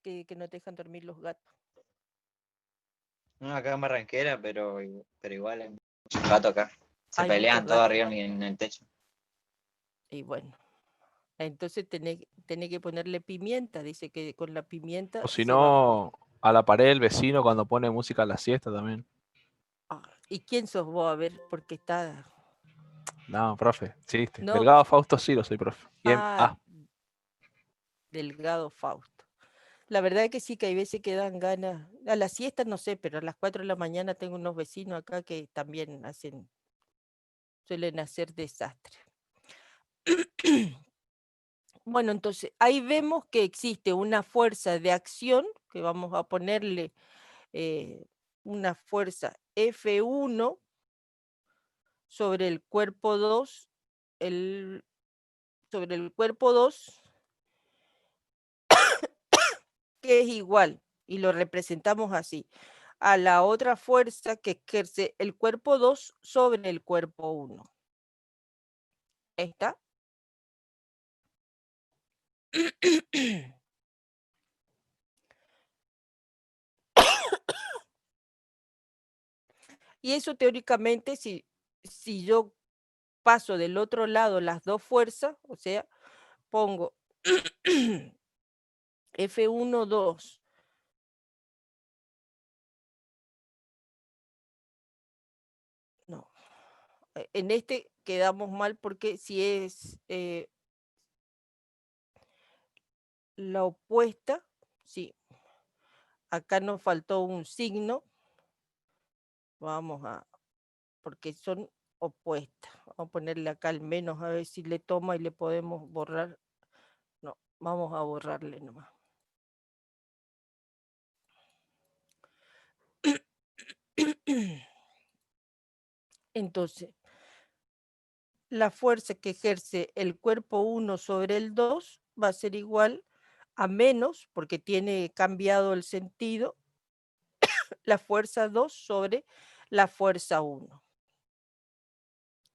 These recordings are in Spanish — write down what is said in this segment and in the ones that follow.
que no te dejan dormir los gatos? No, acá en Barranquera, pero igual hay muchos gatos acá. Se Hay muchos pelean todos gatos. arriba en el techo. Y bueno, entonces tenés que ponerle pimienta. Dice que con la pimienta O si se va. no, a la pared del vecino cuando pone música a la siesta también. Ah, ¿y quién sos vos? A ver, porque está. No, profe, chiste. No. Delgado Fausto Ciro soy profe. Bien, Ah, Delgado Fausto. La verdad es que sí, que hay veces que dan ganas. A la siesta no sé, pero a las 4 de la mañana tengo unos vecinos acá que también suelen hacer desastre. Bueno, entonces ahí vemos que existe una fuerza de acción, que vamos a ponerle una fuerza F1 sobre el cuerpo 2, sobre el cuerpo 2, que es igual, y lo representamos así, a la otra fuerza que ejerce el cuerpo 2 sobre el cuerpo 1. ¿Está? Y eso teóricamente, si yo paso del otro lado las dos fuerzas, o sea, pongo F1, 2. No, en este quedamos mal porque si es la opuesta, sí, acá nos faltó un signo, porque son opuestas. Vamos a ponerle acá al menos a ver si le toma y le podemos borrar. No, vamos a borrarle nomás. Entonces, la fuerza que ejerce el cuerpo 1 sobre el 2 va a ser igual a menos, porque tiene cambiado el sentido, la fuerza 2 sobre la fuerza 1.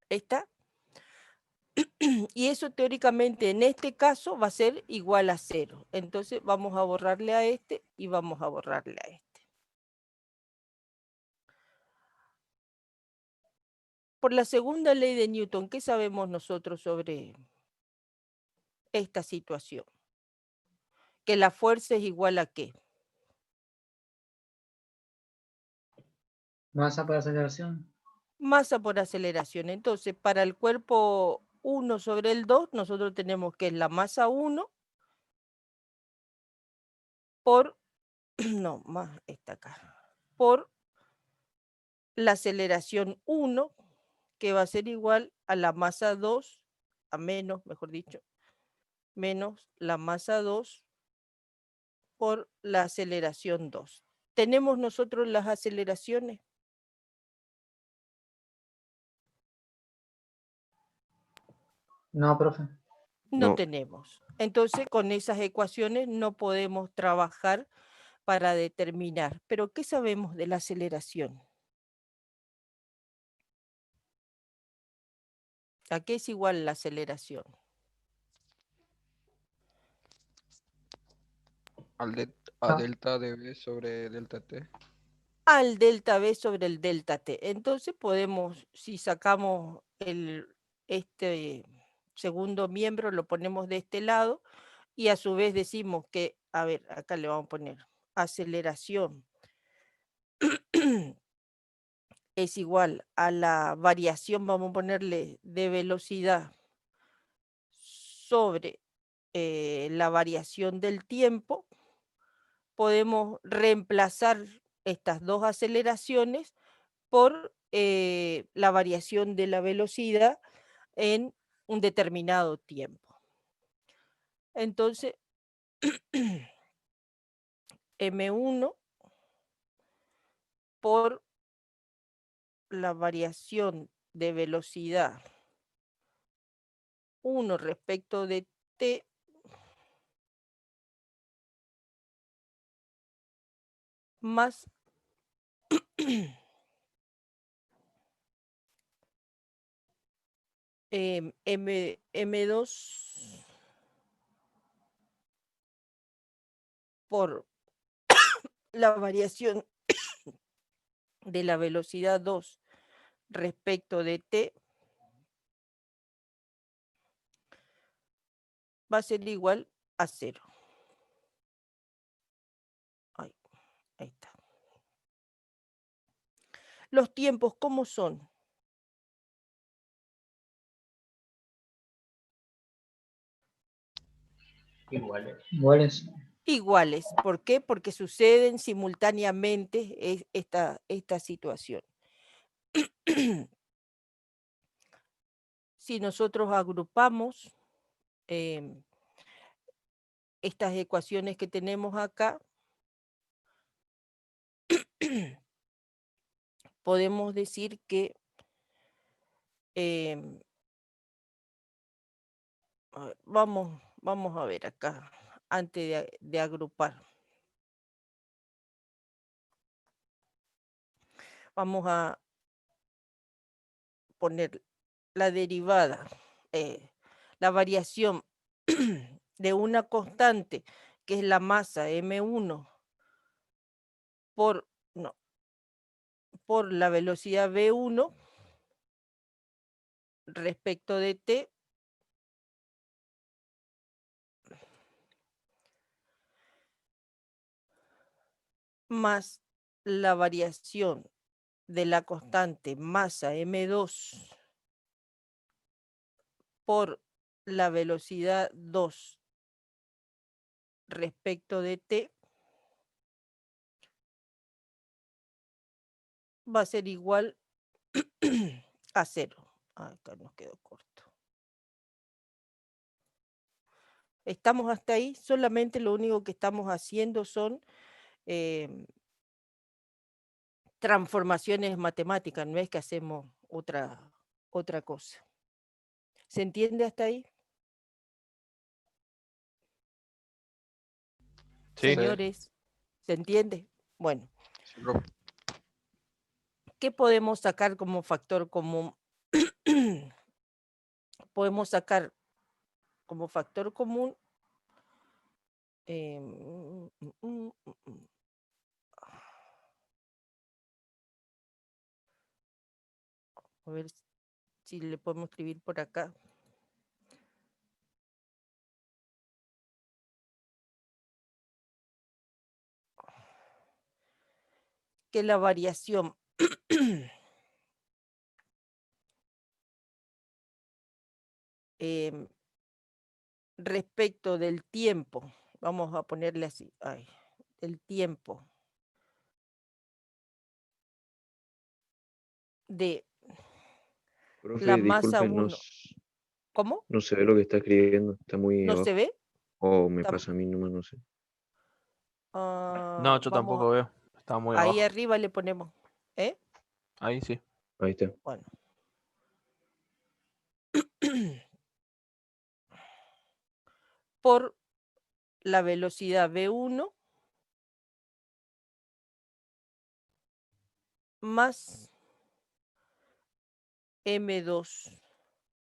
¿Está? Y eso teóricamente en este caso va a ser igual a 0. Entonces vamos a borrarle a este y vamos a borrarle a este. Por la segunda ley de Newton, ¿qué sabemos nosotros sobre esta situación? Que la fuerza es igual a ¿qué? Masa por aceleración. Masa por aceleración. Entonces, para el cuerpo 1 sobre el 2, nosotros tenemos que es la masa 1 por, no, más esta acá, por la aceleración 1, que va a ser igual a la masa 2, a menos, mejor dicho, menos la masa 2 por la aceleración 2. ¿Tenemos nosotros las aceleraciones? No, profe. No No. tenemos. Entonces, con esas ecuaciones no podemos trabajar para determinar. Pero, ¿qué sabemos de la aceleración? ¿A qué es igual la aceleración? A delta de B sobre delta T. Al delta B sobre el delta T. Entonces podemos, si sacamos este segundo miembro, lo ponemos de este lado y a su vez decimos que, a ver, acá le vamos a poner aceleración es igual a la variación, vamos a ponerle de velocidad sobre la variación del tiempo, podemos reemplazar estas dos aceleraciones por la variación de la velocidad en un determinado tiempo. Entonces, M1 por la variación de velocidad 1 respecto de t más M2 por la variación de la velocidad 2 respecto de t va a ser igual a 0. Ahí está. Los tiempos, ¿cómo son? Iguales. Iguales. ¿Por qué? Porque suceden simultáneamente esta situación. Si nosotros agrupamos estas ecuaciones que tenemos acá, podemos decir que vamos a ver acá, antes de agrupar. Vamos a poner la derivada, la variación de una constante, que es la masa M1, por la velocidad V1 respecto de t, más la variación de la constante masa M2 por la velocidad 2 respecto de t, va a ser igual a 0. Acá nos quedó corto. Estamos hasta ahí, solamente lo único que estamos haciendo son transformaciones matemáticas, no es que hacemos otra cosa. ¿Se entiende hasta ahí? Sí. Señores, ¿se entiende? Bueno, Sí, profe. ¿qué podemos sacar como factor común? Podemos sacar como factor común a ver si le podemos escribir por acá. Que la variación respecto del tiempo, vamos a ponerle así, el tiempo de Profe, la masa disculpe, 1. ¿Cómo? no se ve lo que está escribiendo, está muy ¿No se abajo. ve? O me Tam- pasa a mí nomás, no sé. No, yo vamos tampoco veo. Está muy ahí abajo. arriba le ponemos, Ahí sí. Ahí está. bueno. Por la velocidad V1 más M2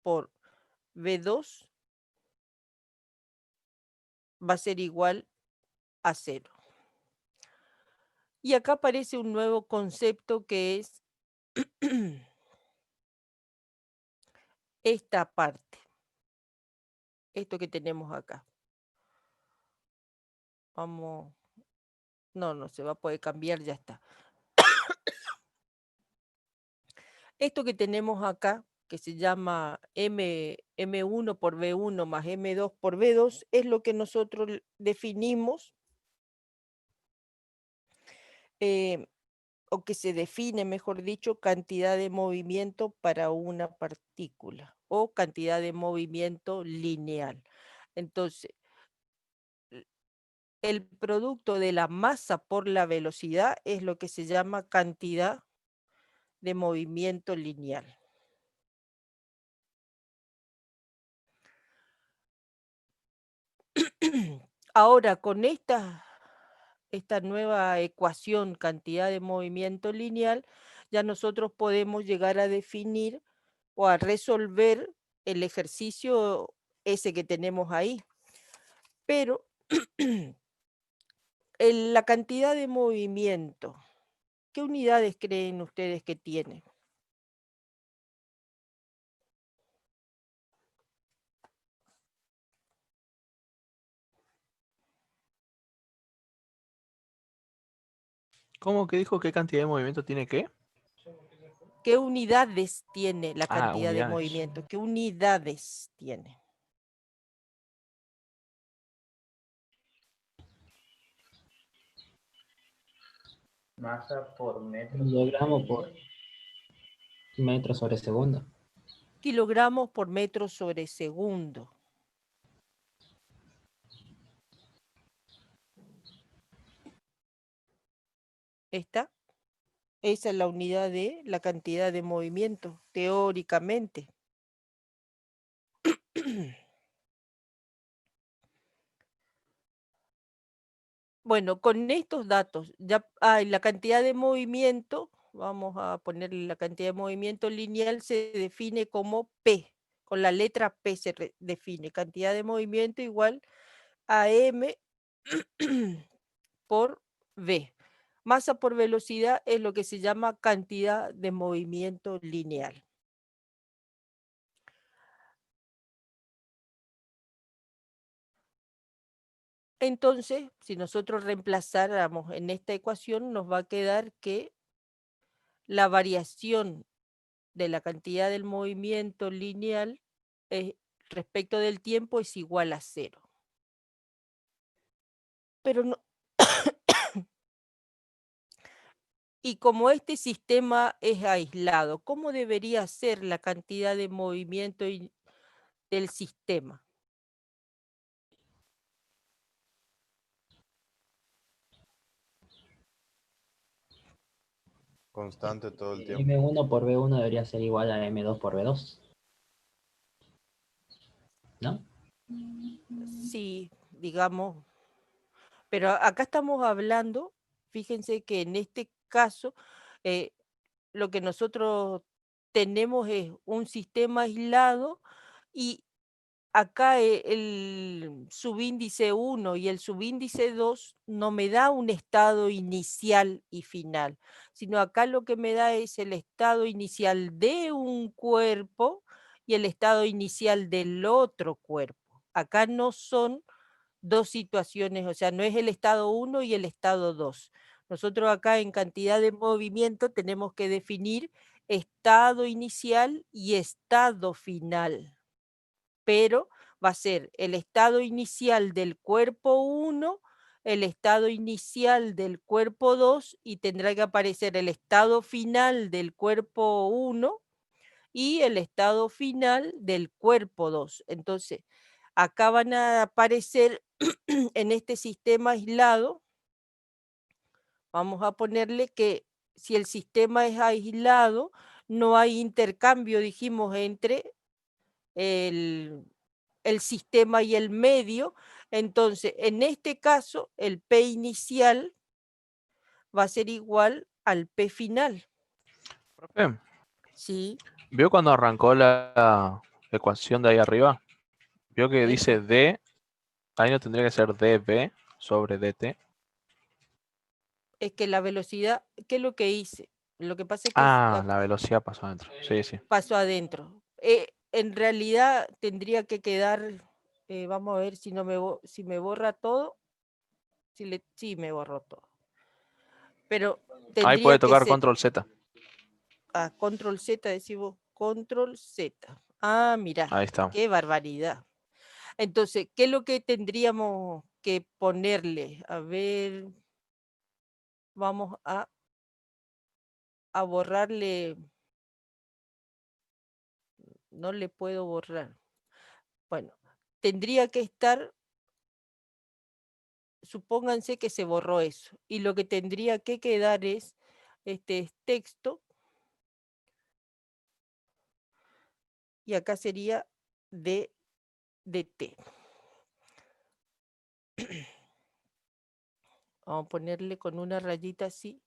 por V2 va a ser igual a 0. Y acá aparece un nuevo concepto que es esta parte, esto que tenemos acá. Vamos, no se va a poder cambiar, ya está. Esto que tenemos acá, que se llama M1 por V1 más M2 por V2, es lo que nosotros definimos, o que se define, mejor dicho, cantidad de movimiento para una partícula o cantidad de movimiento lineal. Entonces, el producto de la masa por la velocidad es lo que se llama cantidad de movimiento lineal. Ahora, con esta nueva ecuación, cantidad de movimiento lineal, ya nosotros podemos llegar a definir o a resolver el ejercicio ese que tenemos ahí. Pero la cantidad de movimiento, ¿qué unidades creen ustedes que tiene? ¿Cómo que dijo qué cantidad de movimiento tiene qué? ¿Qué unidades tiene la Ah, cantidad de unidades. movimiento? ¿Qué unidades tiene? Masa por metro. Kilogramo por metro sobre segundo. Kilogramos por metro sobre segundo. ¿Esta? Esa es la unidad de la cantidad de movimiento, teóricamente. Bueno, con estos datos, ya hay la cantidad de movimiento, vamos a ponerle la cantidad de movimiento lineal, se define como P, con la letra P se define, cantidad de movimiento igual a M por V. Masa por velocidad es lo que se llama cantidad de movimiento lineal. Entonces, si nosotros reemplazáramos en esta ecuación, nos va a quedar que la variación de la cantidad del movimiento lineal respecto del tiempo es igual a 0. Pero no, y como este sistema es aislado, ¿cómo debería ser la cantidad de movimiento del sistema? Constante todo el tiempo. M1 por B1 debería ser igual a M2 por B2. ¿No? Sí, digamos, pero acá estamos hablando, fíjense que en este caso, lo que nosotros tenemos es un sistema aislado y acá el subíndice 1 y el subíndice 2 no me da un estado inicial y final, sino acá lo que me da es el estado inicial de un cuerpo y el estado inicial del otro cuerpo. Acá no son dos situaciones, o sea, no es el estado 1 y el estado 2. Nosotros acá en cantidad de movimiento tenemos que definir estado inicial y estado final, pero va a ser el estado inicial del cuerpo 1, el estado inicial del cuerpo 2 y tendrá que aparecer el estado final del cuerpo 1 y el estado final del cuerpo 2. Entonces, acá van a aparecer en este sistema aislado, vamos a ponerle que si el sistema es aislado, no hay intercambio, dijimos, entre el sistema y el medio. Entonces, en este caso, el P inicial va a ser igual al P final. Profe, ¿Sí? ¿vio cuando arrancó la ecuación de ahí arriba? ¿Vio que dice D? Ahí no tendría que ser dB sobre dt. Es que la velocidad, ¿qué es lo que hice? Lo que pasa es que La velocidad pasó adentro. Sí, sí. pasó adentro. En realidad tendría que quedar, vamos a ver si no si me borra todo. Sí, me borró todo. Pero Ahí tendría puede que tocar ser control Z. control Z, decimos control Z. Ah, mira, Ahí está. qué barbaridad. Entonces, ¿qué es lo que tendríamos que ponerle? A ver, vamos a borrarle. No le puedo borrar. Bueno, tendría que estar, supónganse que se borró eso, y lo que tendría que quedar es este texto, y acá sería dt. Vamos a ponerle con una rayita así.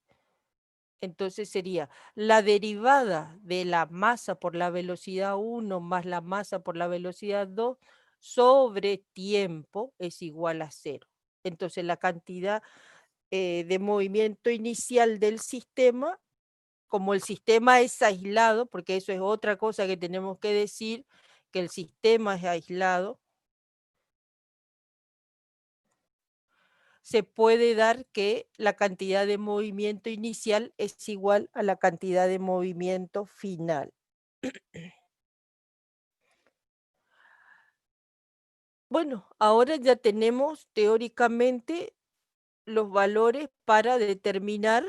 Entonces sería la derivada de la masa por la velocidad 1 más la masa por la velocidad 2 sobre tiempo es igual a 0. Entonces la cantidad de movimiento inicial del sistema, como el sistema es aislado, porque eso es otra cosa que tenemos que decir, que el sistema es aislado, se puede dar que la cantidad de movimiento inicial es igual a la cantidad de movimiento final. Bueno, ahora ya tenemos teóricamente los valores para determinar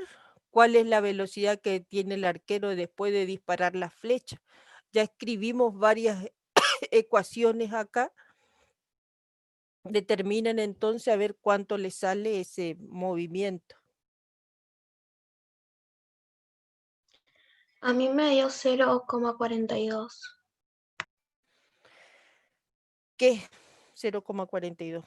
cuál es la velocidad que tiene el arquero después de disparar la flecha. Ya escribimos varias ecuaciones acá. Determinan entonces a ver cuánto le sale ese movimiento. A mí me dio 0,42. ¿Qué? 0,42.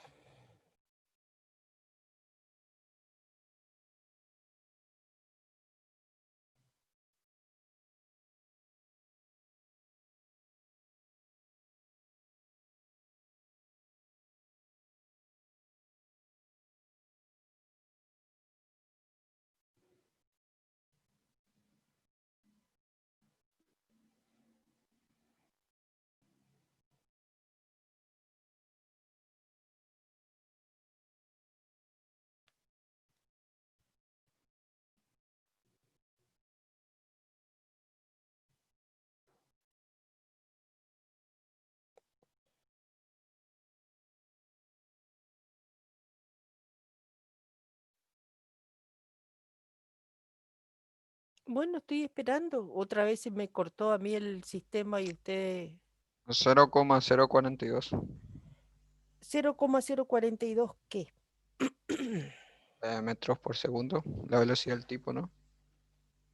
Bueno, estoy esperando. Otra vez se me cortó a mí el sistema y usted... 0,042 0,042, ¿qué? metros por segundo, la velocidad del tipo, ¿no?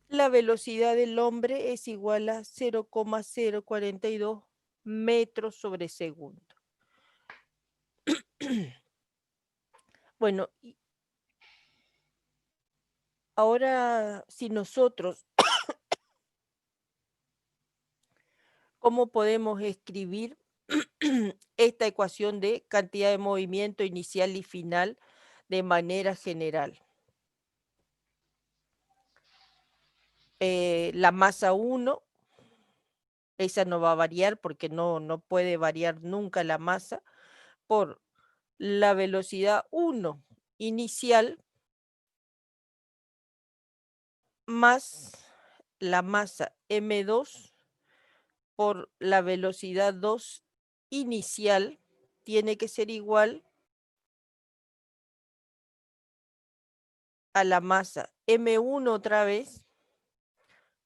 La velocidad del hombre es igual a 0,042 metros sobre segundo. Bueno, ahora si nosotros, ¿cómo podemos escribir esta ecuación de cantidad de movimiento inicial y final de manera general? La masa 1, esa no va a variar porque no puede variar nunca la masa, por la velocidad 1 inicial más la masa m2 por la velocidad 2 inicial tiene que ser igual a la masa m1 otra vez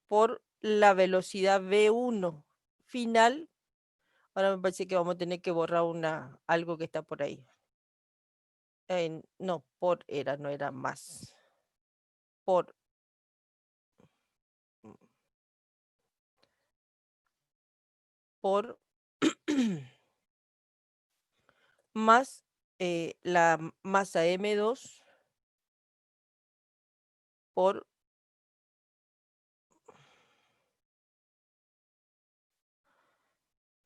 por la velocidad v1 final. Ahora me parece que vamos a tener que borrar algo que está por ahí. No, no era más. Por más la masa m2 por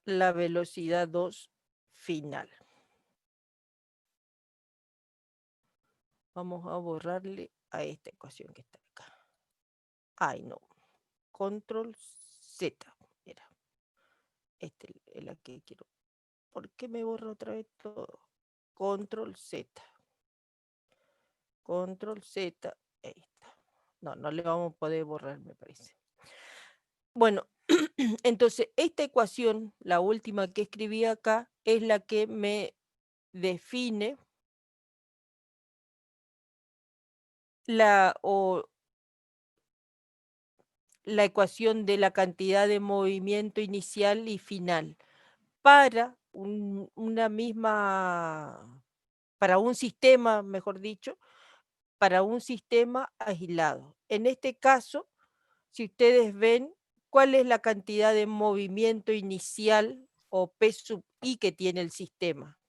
la velocidad 2 final. Vamos a borrarle a esta ecuación que está acá. Ay, no. Control Z. Mira. Esta es la que quiero. ¿Por qué me borra otra vez todo? Control Z. Control Z. Ahí está. No le vamos a poder borrar, me parece. Bueno, entonces esta ecuación, la última que escribí acá, es la que me define la ecuación de la cantidad de movimiento inicial y final para para un sistema, mejor dicho, para un sistema aislado. En este caso, si ustedes ven, ¿cuál es la cantidad de movimiento inicial o P sub I que tiene el sistema?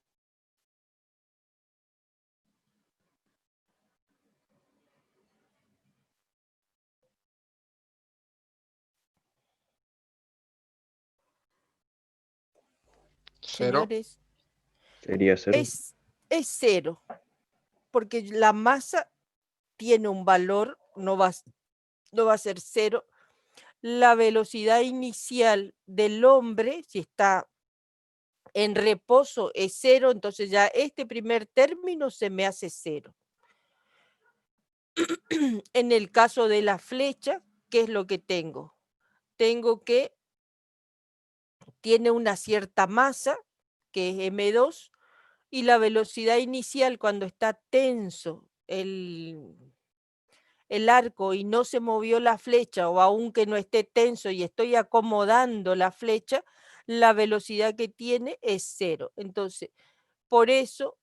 ¿Cero? Señores, Sería 0. es 0, porque la masa tiene un valor, no va a ser 0. La velocidad inicial del hombre, si está en reposo, es 0, entonces ya este primer término se me hace 0. En el caso de la flecha, ¿qué es lo que tengo? Tengo que tiene una cierta masa, que es m2, y la velocidad inicial cuando está tenso el arco y no se movió la flecha, o aunque no esté tenso y estoy acomodando la flecha, la velocidad que tiene es 0. Entonces, por eso,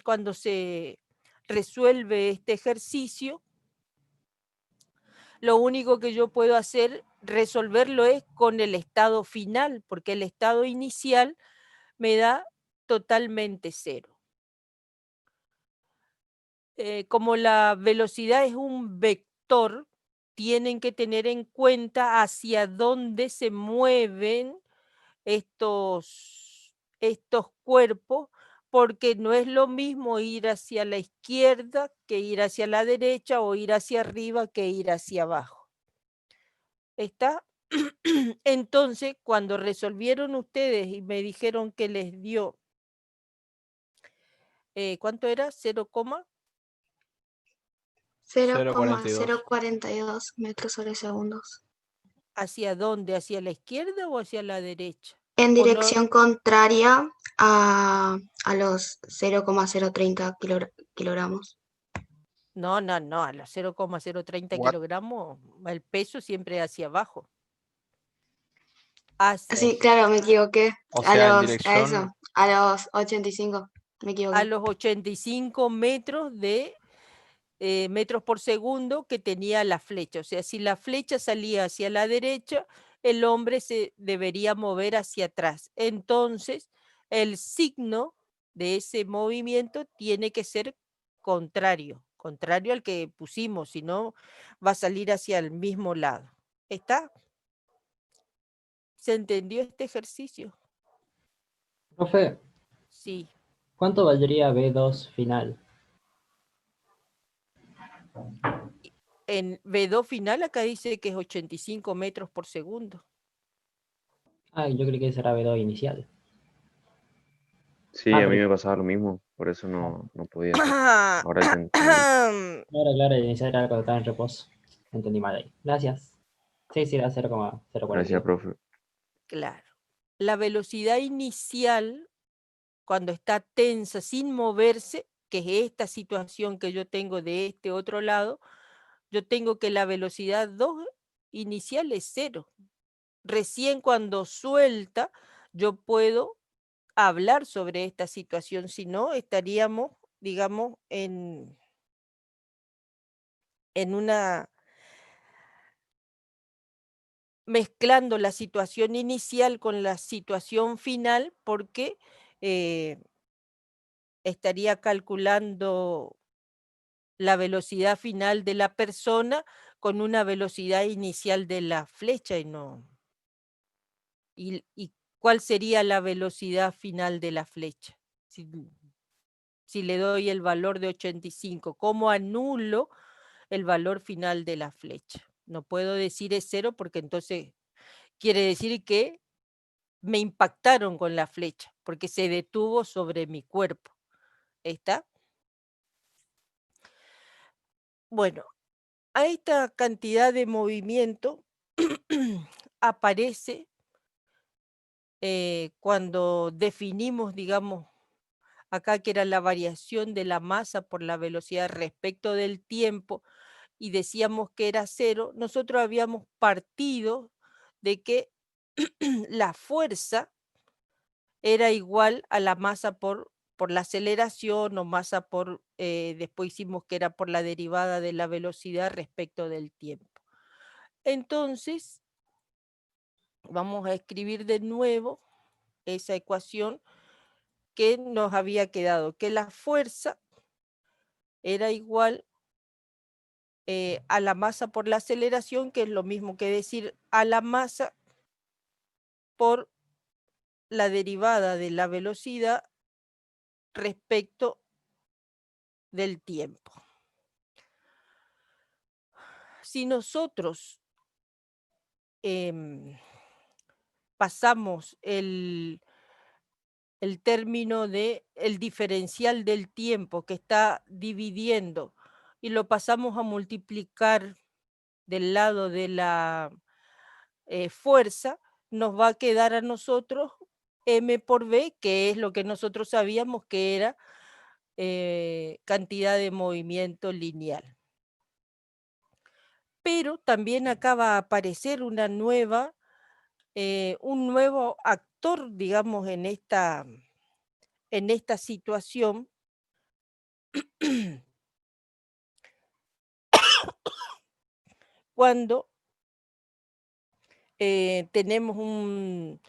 cuando se resuelve este ejercicio, lo único que yo puedo hacer, resolverlo es con el estado final, porque el estado inicial me da totalmente 0. Como la velocidad es un vector, tienen que tener en cuenta hacia dónde se mueven estos cuerpos, porque no es lo mismo ir hacia la izquierda que ir hacia la derecha, o ir hacia arriba que ir hacia abajo. ¿Está? Entonces, cuando resolvieron ustedes y me dijeron que les dio, ¿cuánto era? 0,042 metros sobre segundos. ¿Hacia dónde? ¿Hacia la izquierda o hacia la derecha? En ¿O no? dirección contraria a los 0,030 kilogramos. No, a los 0,030 What? kilogramos, el peso siempre hacia abajo. Sí, claro, me equivoqué. O sea, en A dirección, los 85, me equivoqué. A los 85 metros de metros por segundo que tenía la flecha. O sea, si la flecha salía hacia la derecha, el hombre se debería mover hacia atrás. Entonces, el signo de ese movimiento tiene que ser contrario al que pusimos, si no va a salir hacia el mismo lado. ¿Está? ¿Se entendió este ejercicio? Profe, Sí. ¿cuánto valdría B2 final? En B2 final acá dice que es 85 metros por segundo. Ah, yo creí que ese era B2 inicial. Sí, a mí me pasaba lo mismo, por eso no podía hacer. Ahora ya entendí. Claro, el inicial era cuando estaba en reposo. Entendí mal ahí. Gracias. Sí, era 0,042. Gracias, profe. Claro. La velocidad inicial, cuando está tensa, sin moverse, que es esta situación que yo tengo de este otro lado, yo tengo que la velocidad 2 inicial es 0. Recién cuando suelta, yo puedo hablar sobre esta situación, si no, estaríamos, digamos, en una mezclando la situación inicial con la situación final, porque estaría calculando la velocidad final de la persona con una velocidad inicial de la flecha y no. ¿Y cuál sería la velocidad final de la flecha? Si le doy el valor de 85, ¿cómo anulo el valor final de la flecha? No puedo decir es 0 porque entonces quiere decir que me impactaron con la flecha, porque se detuvo sobre mi cuerpo. ¿Está? Bueno, a esta cantidad de movimiento aparece cuando definimos, digamos, acá que era la variación de la masa por la velocidad respecto del tiempo, y decíamos que era 0, nosotros habíamos partido de que la fuerza era igual a la masa por la aceleración, o masa por, después hicimos que era por la derivada de la velocidad respecto del tiempo. Entonces, vamos a escribir de nuevo esa ecuación que nos había quedado, que la fuerza era igual a la masa por la aceleración, que es lo mismo que decir a la masa por la derivada de la velocidad respecto del tiempo. si nosotros pasamos el término de el diferencial del tiempo que está dividiendo y lo pasamos a multiplicar del lado de la fuerza, nos va a quedar a nosotros m por b, que es lo que nosotros sabíamos que era cantidad de movimiento lineal. Pero también acá va a aparecer una nueva, un nuevo actor, digamos, en esta situación, cuando tenemos un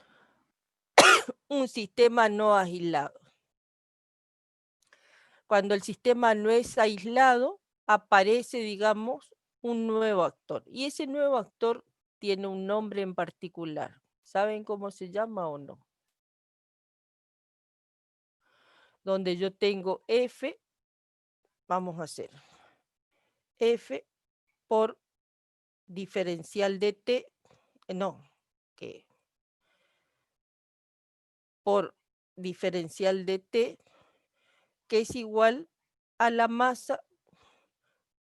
sistema no aislado. Cuando el sistema no es aislado, aparece, digamos, un nuevo actor. Y ese nuevo actor tiene un nombre en particular. ¿Saben cómo se llama o no? Donde yo tengo F, vamos a hacer F por diferencial de T, que por diferencial de T, que es igual a la masa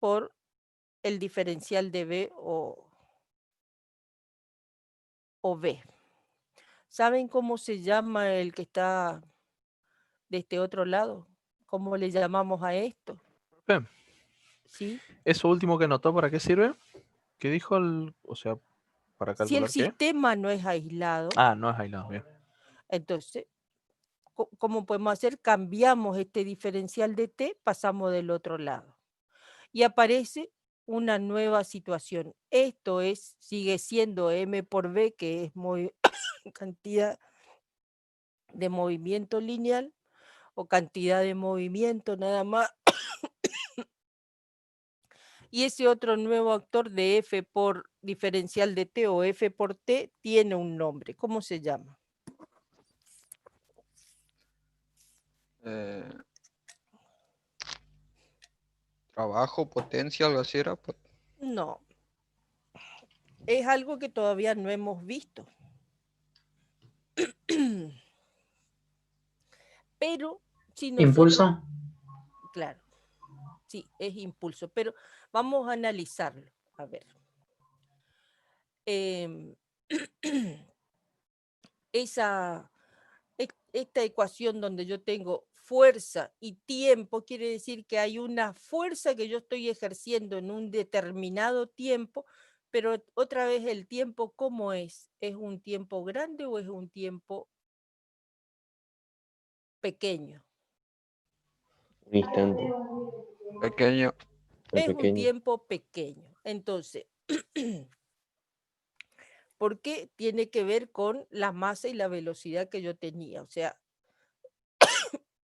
por el diferencial de B o B. ¿Saben cómo se llama el que está de este otro lado? ¿Cómo le llamamos a esto? Bien. ¿Sí? ¿Eso último que notó para qué sirve? ¿Qué dijo o sea, para Si el calcular qué? sistema no es aislado, No es aislado, bien. entonces, ¿cómo podemos hacer? Cambiamos este diferencial de T, pasamos del otro lado. Y aparece una nueva situación. Esto sigue siendo M por B, que es cantidad de movimiento lineal o cantidad de movimiento nada más. Y ese otro nuevo actor de F por diferencial de T o F por T tiene un nombre. ¿Cómo se llama? Trabajo, potencia, algo así era. No. Es algo que todavía no hemos visto. Pero si nosotros... ¿Impulso? Claro. Sí, es impulso, pero vamos a analizarlo. A ver. Esta ecuación donde yo tengo fuerza y tiempo, quiere decir que hay una fuerza que yo estoy ejerciendo en un determinado tiempo, pero otra vez el tiempo, ¿cómo es? ¿Es un tiempo grande o es un tiempo pequeño? Un instante. Pequeño. Es un tiempo pequeño. Entonces, ¿por qué? Tiene que ver con la masa y la velocidad que yo tenía. O sea,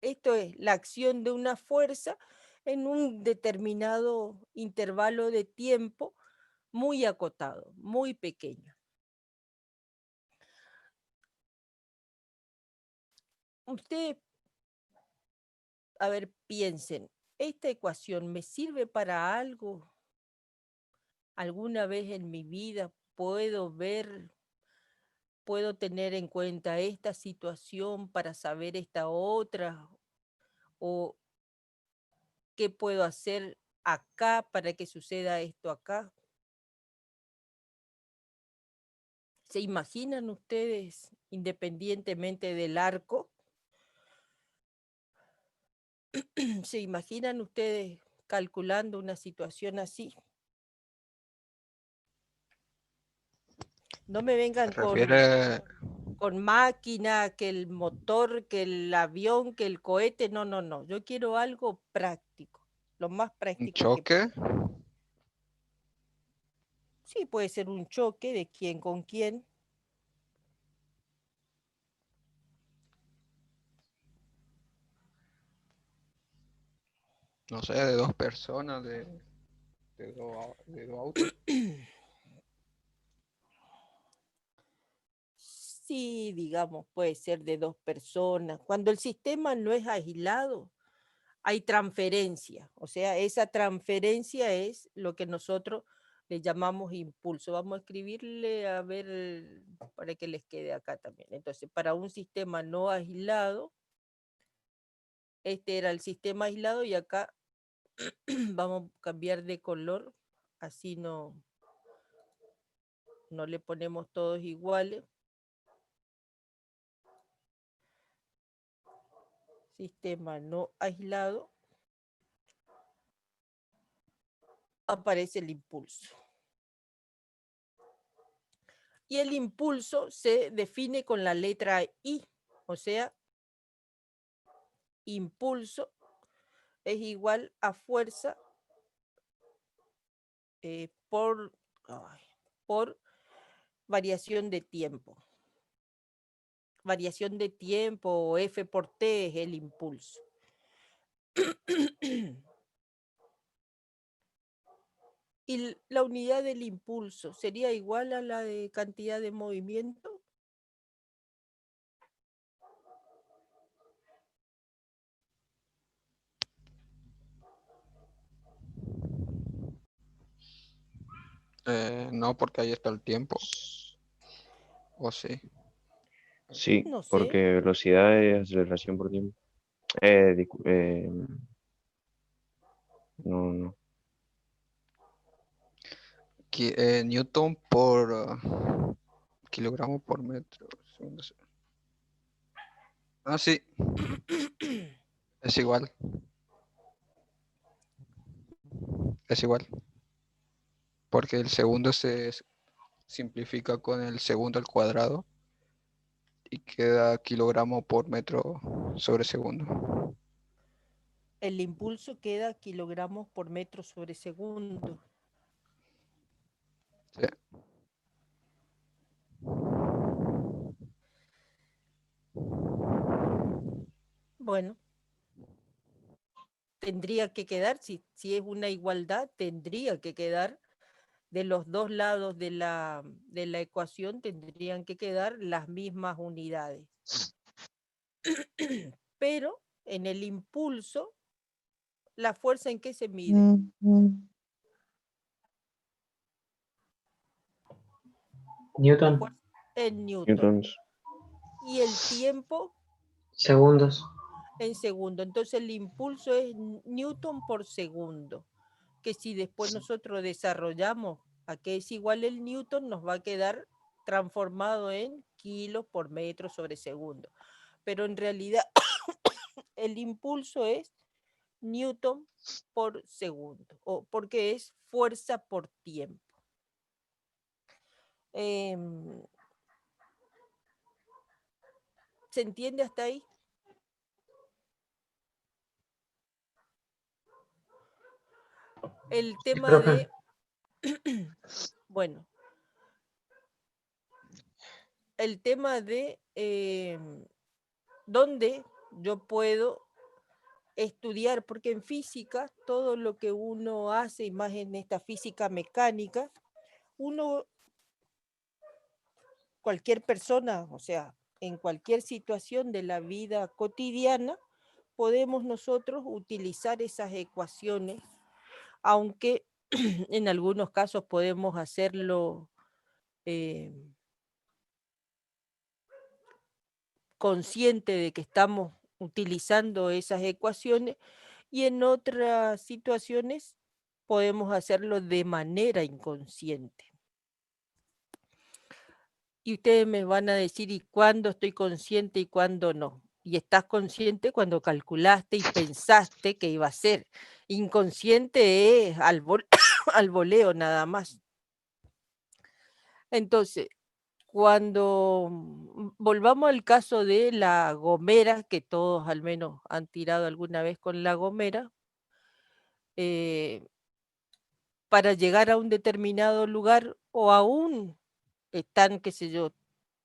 esto es la acción de una fuerza en un determinado intervalo de tiempo muy acotado, muy pequeño. Ustedes, a ver, piensen, ¿esta ecuación me sirve para algo? ¿Alguna vez en mi vida puedo tener en cuenta esta situación para saber esta otra? ¿O qué puedo hacer acá para que suceda esto acá? ¿Se imaginan ustedes, independientemente del arco? ¿Se imaginan ustedes calculando una situación así? No me vengan con máquina, que el motor, que el avión, que el cohete. No, no, no. Yo quiero algo práctico, lo más práctico. ¿Un choque? Sí, puede ser un choque de quién con quién. No sé, de dos personas, de dos autos. Sí, digamos, puede ser de dos personas. Cuando el sistema no es aislado, hay transferencia. O sea, esa transferencia es lo que nosotros le llamamos impulso. Vamos a escribirle a ver para que les quede acá también. Entonces, para un sistema no aislado, este era el sistema aislado y acá vamos a cambiar de color, así no le ponemos todos iguales. Sistema no aislado, aparece el impulso. Y el impulso se define con la letra I, o sea, impulso es igual a fuerza por variación de tiempo. Variación de tiempo o F por T es el impulso. ¿Y la unidad del impulso sería igual a la de cantidad de movimiento? No, porque ahí está el tiempo. ¿O sí? Sí, No sé. porque velocidad es aceleración por tiempo. No. Newton por kilogramo por metro. Ah, sí. Es igual. Es igual. Porque el segundo se simplifica con el segundo al cuadrado y queda kilogramo por metro sobre segundo. El impulso queda kilogramos por metro sobre segundo. Sí. Bueno, tendría que quedar, si es una igualdad, tendría que quedar de los dos lados de la ecuación, tendrían que quedar las mismas unidades. Pero en el impulso, ¿la fuerza en qué se mide? Newton. En Newton. Newtons. Y el tiempo Segundos. en segundo. Entonces el impulso es Newton por segundo. Que si después nosotros desarrollamos a qué es igual el Newton, nos va a quedar transformado en kilos por metro sobre segundo. Pero en realidad el impulso es Newton por segundo, o porque es fuerza por tiempo. ¿Se entiende hasta ahí? El tema de... Bueno. El tema de dónde yo puedo estudiar, porque en física, todo lo que uno hace, y más en esta física mecánica, cualquier persona, o sea, en cualquier situación de la vida cotidiana, podemos nosotros utilizar esas ecuaciones, aunque en algunos casos podemos hacerlo consciente de que estamos utilizando esas ecuaciones, y en otras situaciones podemos hacerlo de manera inconsciente. Y ustedes me van a decir, ¿y cuándo estoy consciente y cuándo no? Y estás consciente cuando calculaste y pensaste que iba a ser. Inconsciente es al voleo nada más. Entonces, cuando volvamos al caso de la gomera, que todos al menos han tirado alguna vez con la gomera, para llegar a un determinado lugar, o aún están, qué sé yo,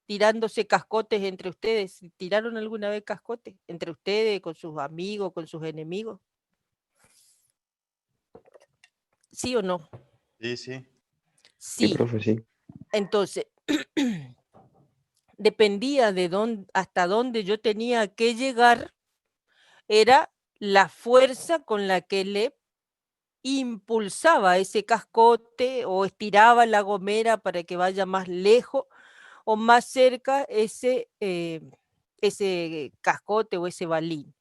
tirándose cascotes entre ustedes. ¿Tiraron alguna vez cascotes entre ustedes, con sus amigos, con sus enemigos? ¿Sí o no? Sí, sí. Sí, profe, sí. Entonces, dependía de hasta dónde yo tenía que llegar, era la fuerza con la que le impulsaba ese cascote o estiraba la gomera para que vaya más lejos o más cerca ese cascote o ese balín.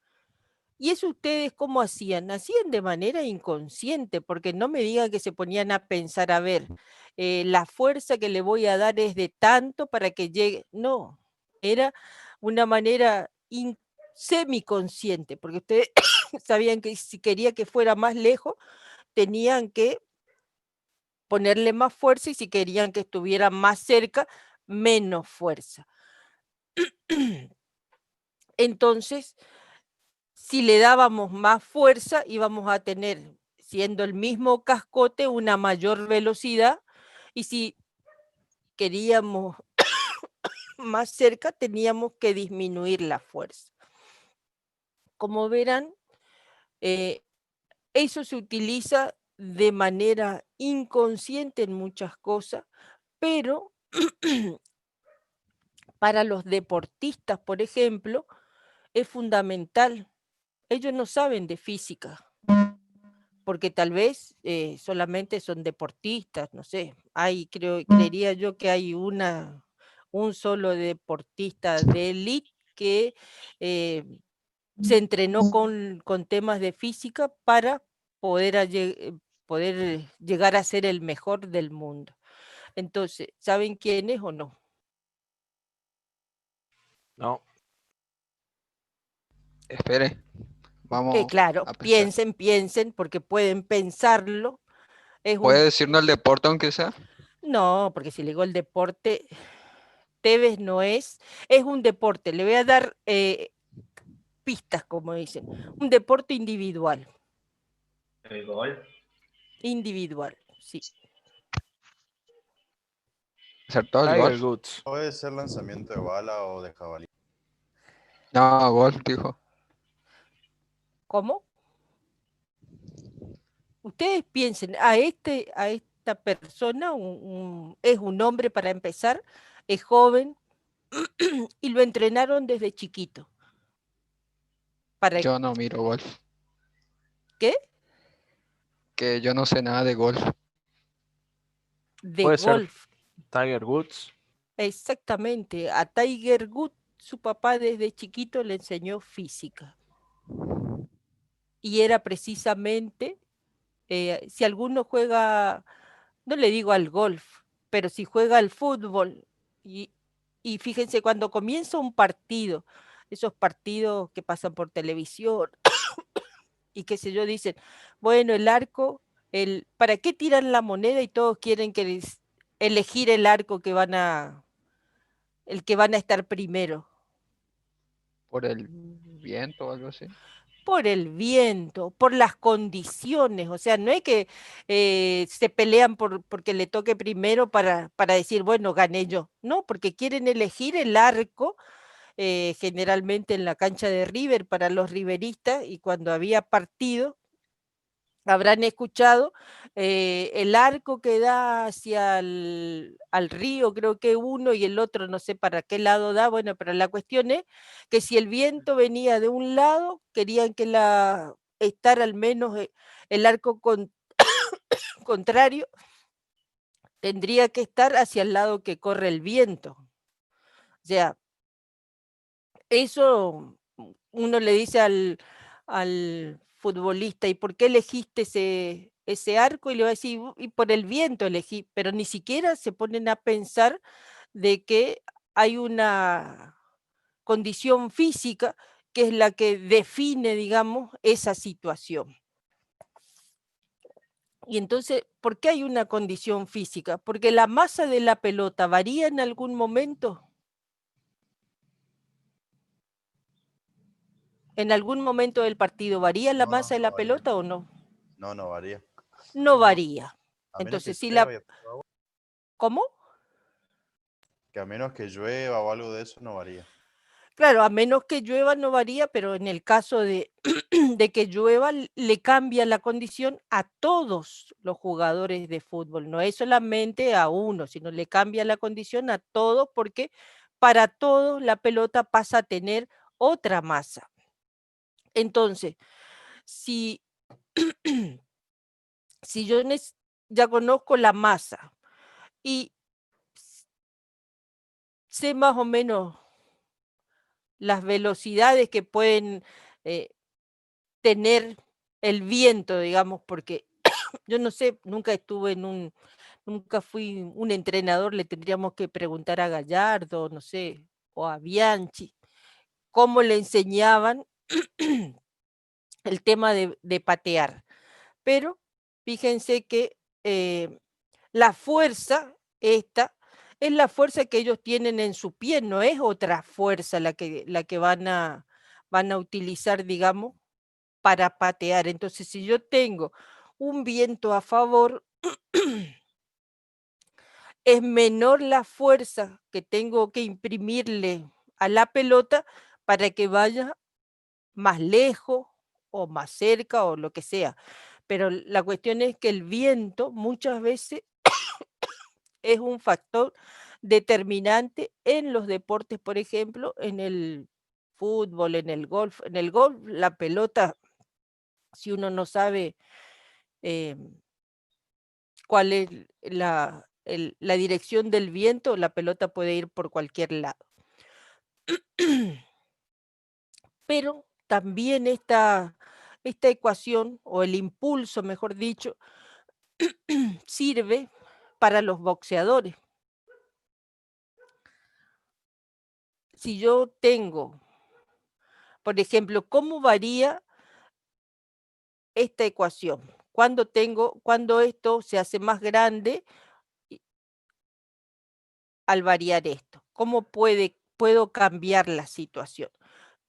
¿Y eso ustedes cómo hacían? Hacían de manera inconsciente, porque no me digan que se ponían a pensar, a ver, la fuerza que le voy a dar es de tanto para que llegue. No, era una manera semiconsciente, porque ustedes sabían que si quería que fuera más lejos, tenían que ponerle más fuerza y si querían que estuviera más cerca, menos fuerza. Entonces, si le dábamos más fuerza, íbamos a tener, siendo el mismo cascote, una mayor velocidad, y si queríamos más cerca, teníamos que disminuir la fuerza. Como verán, eso se utiliza de manera inconsciente en muchas cosas, pero para los deportistas, por ejemplo, es fundamental. Ellos no saben de física, porque tal vez solamente son deportistas, no sé, creería yo que hay un solo deportista de élite que se entrenó con temas de física para poder llegar a ser el mejor del mundo. Entonces, ¿saben quién es o no? No. Espere, vamos Claro, a pensar. piensen, porque pueden pensarlo. ¿Puede decirnos el deporte aunque sea? No, porque si le digo el deporte, Tevez no es un deporte. Le voy a dar pistas, como dicen. Un deporte individual. ¿El golf? Individual, sí. ¿Acertó el Tiger golf? Woods. Puede ser lanzamiento de bala o de jabalí. No, golf, dijo. ¿Cómo? Ustedes piensen, a esta persona es un hombre para empezar, es joven y lo entrenaron desde chiquito. Yo no miro golf. ¿Qué? Que yo no sé nada de golf. De Puede golf. ser Tiger Woods. Exactamente. A Tiger Woods, su papá desde chiquito le enseñó física. Y era precisamente, si alguno juega, no le digo al golf, pero si juega al fútbol, y fíjense, cuando comienza un partido, esos partidos que pasan por televisión, y qué sé yo, dicen, bueno, el arco, ¿para qué tiran la moneda y todos quieren elegir el arco el que van a estar primero? ¿Por el viento o algo así? Por el viento, por las condiciones, o sea, no es que se pelean porque le toque primero para decir, bueno, gané yo, no, porque quieren elegir el arco, generalmente en la cancha de River para los riveristas, y cuando había partido, habrán escuchado el arco que da hacia al río, creo que uno, y el otro no sé para qué lado da, bueno, pero la cuestión es que si el viento venía de un lado, querían que estar al menos el arco contrario, tendría que estar hacia el lado que corre el viento. O sea, eso uno le dice al futbolista, ¿y por qué elegiste ese arco? Y le va a decir, y por el viento elegí, pero ni siquiera se ponen a pensar de que hay una condición física que es la que define, digamos, esa situación. Y entonces, ¿por qué hay una condición física? Porque la masa de la pelota varía en algún momento. ¿En algún momento del partido varía la masa de la pelota o no? No, no varía. No varía. A menos Entonces, que si llueva, ¿Cómo? que a menos que llueva o algo de eso, no varía. Claro, a menos que llueva no varía, pero en el caso de, de que llueva, le cambia la condición a todos los jugadores de fútbol. No es solamente a uno, sino le cambia la condición a todos, porque para todos la pelota pasa a tener otra masa. Entonces, si si yo ya conozco la masa y sé más o menos las velocidades que pueden tener el viento, digamos, porque yo no sé, nunca fui un entrenador, le tendríamos que preguntar a Gallardo, no sé, o a Bianchi, cómo le enseñaban el tema de patear. Pero fíjense que la fuerza esta es la fuerza que ellos tienen en su pie, no es otra fuerza la que van a utilizar, digamos, para patear. Entonces, si yo tengo un viento a favor, es menor la fuerza que tengo que imprimirle a la pelota para que vaya más lejos o más cerca o lo que sea. Pero la cuestión es que el viento muchas veces es un factor determinante en los deportes, por ejemplo, en el fútbol, en el golf. En el golf, la pelota, si uno no sabe cuál es la dirección del viento, la pelota puede ir por cualquier lado. Pero también esta ecuación, o el impulso, mejor dicho, sirve para los boxeadores. Si yo tengo, por ejemplo, ¿cómo varía esta ecuación? Cuando esto se hace más grande al variar esto. ¿Cómo puedo cambiar la situación?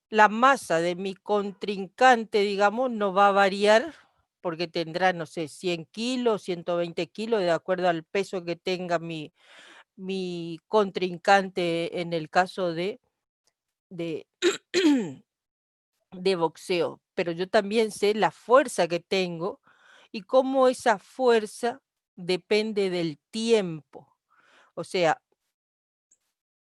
La masa de mi contrincante, digamos, no va a variar porque tendrá, no sé, 100 kilos, 120 kilos, de acuerdo al peso que tenga mi contrincante en el caso de boxeo. Pero yo también sé la fuerza que tengo y cómo esa fuerza depende del tiempo. O sea,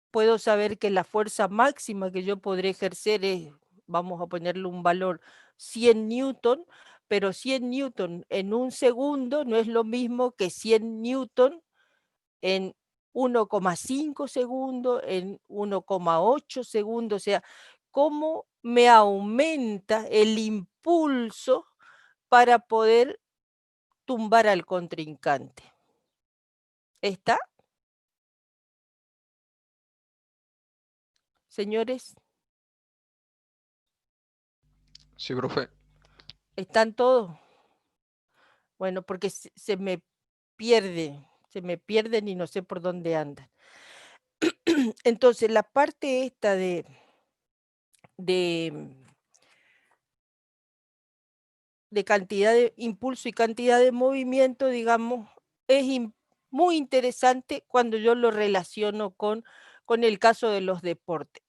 puedo saber que la fuerza máxima que yo podré ejercer es, vamos a ponerle un valor, 100 newton, pero 100 newton en un segundo no es lo mismo que 100 newton en 1,5 segundos, en 1,8 segundos. O sea, cómo me aumenta el impulso para poder tumbar al contrincante. ¿Está? Señores, Sí, profe. ¿están todos? Bueno, porque se me pierden y no sé por dónde andan. Entonces, la parte esta de cantidad de impulso y cantidad de movimiento, digamos, es muy interesante cuando yo lo relaciono con el caso de los deportes.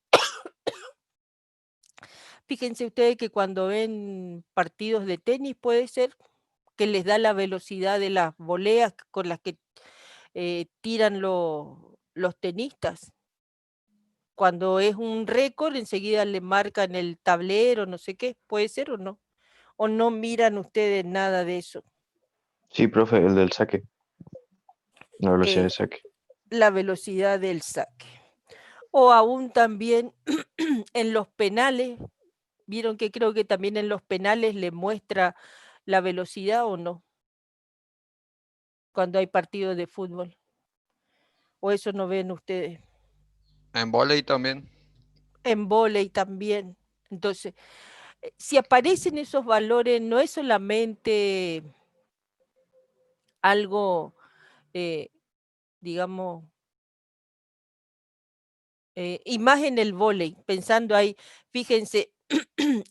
Fíjense ustedes que cuando ven partidos de tenis, puede ser que les da la velocidad de las voleas con las que tiran los tenistas. Cuando es un récord, enseguida le marcan el tablero, no sé qué, puede ser o no. ¿O no miran ustedes nada de eso? Sí, profe, el del saque. La velocidad de saque. La velocidad del saque. O aún también en los penales, vieron que creo que también en los penales le muestra la velocidad o no, cuando hay partidos de fútbol. ¿O eso no ven ustedes? En vóley también. En vóley también. Entonces, si aparecen esos valores, no es solamente algo, digamos, y más en el vóley, pensando ahí, fíjense,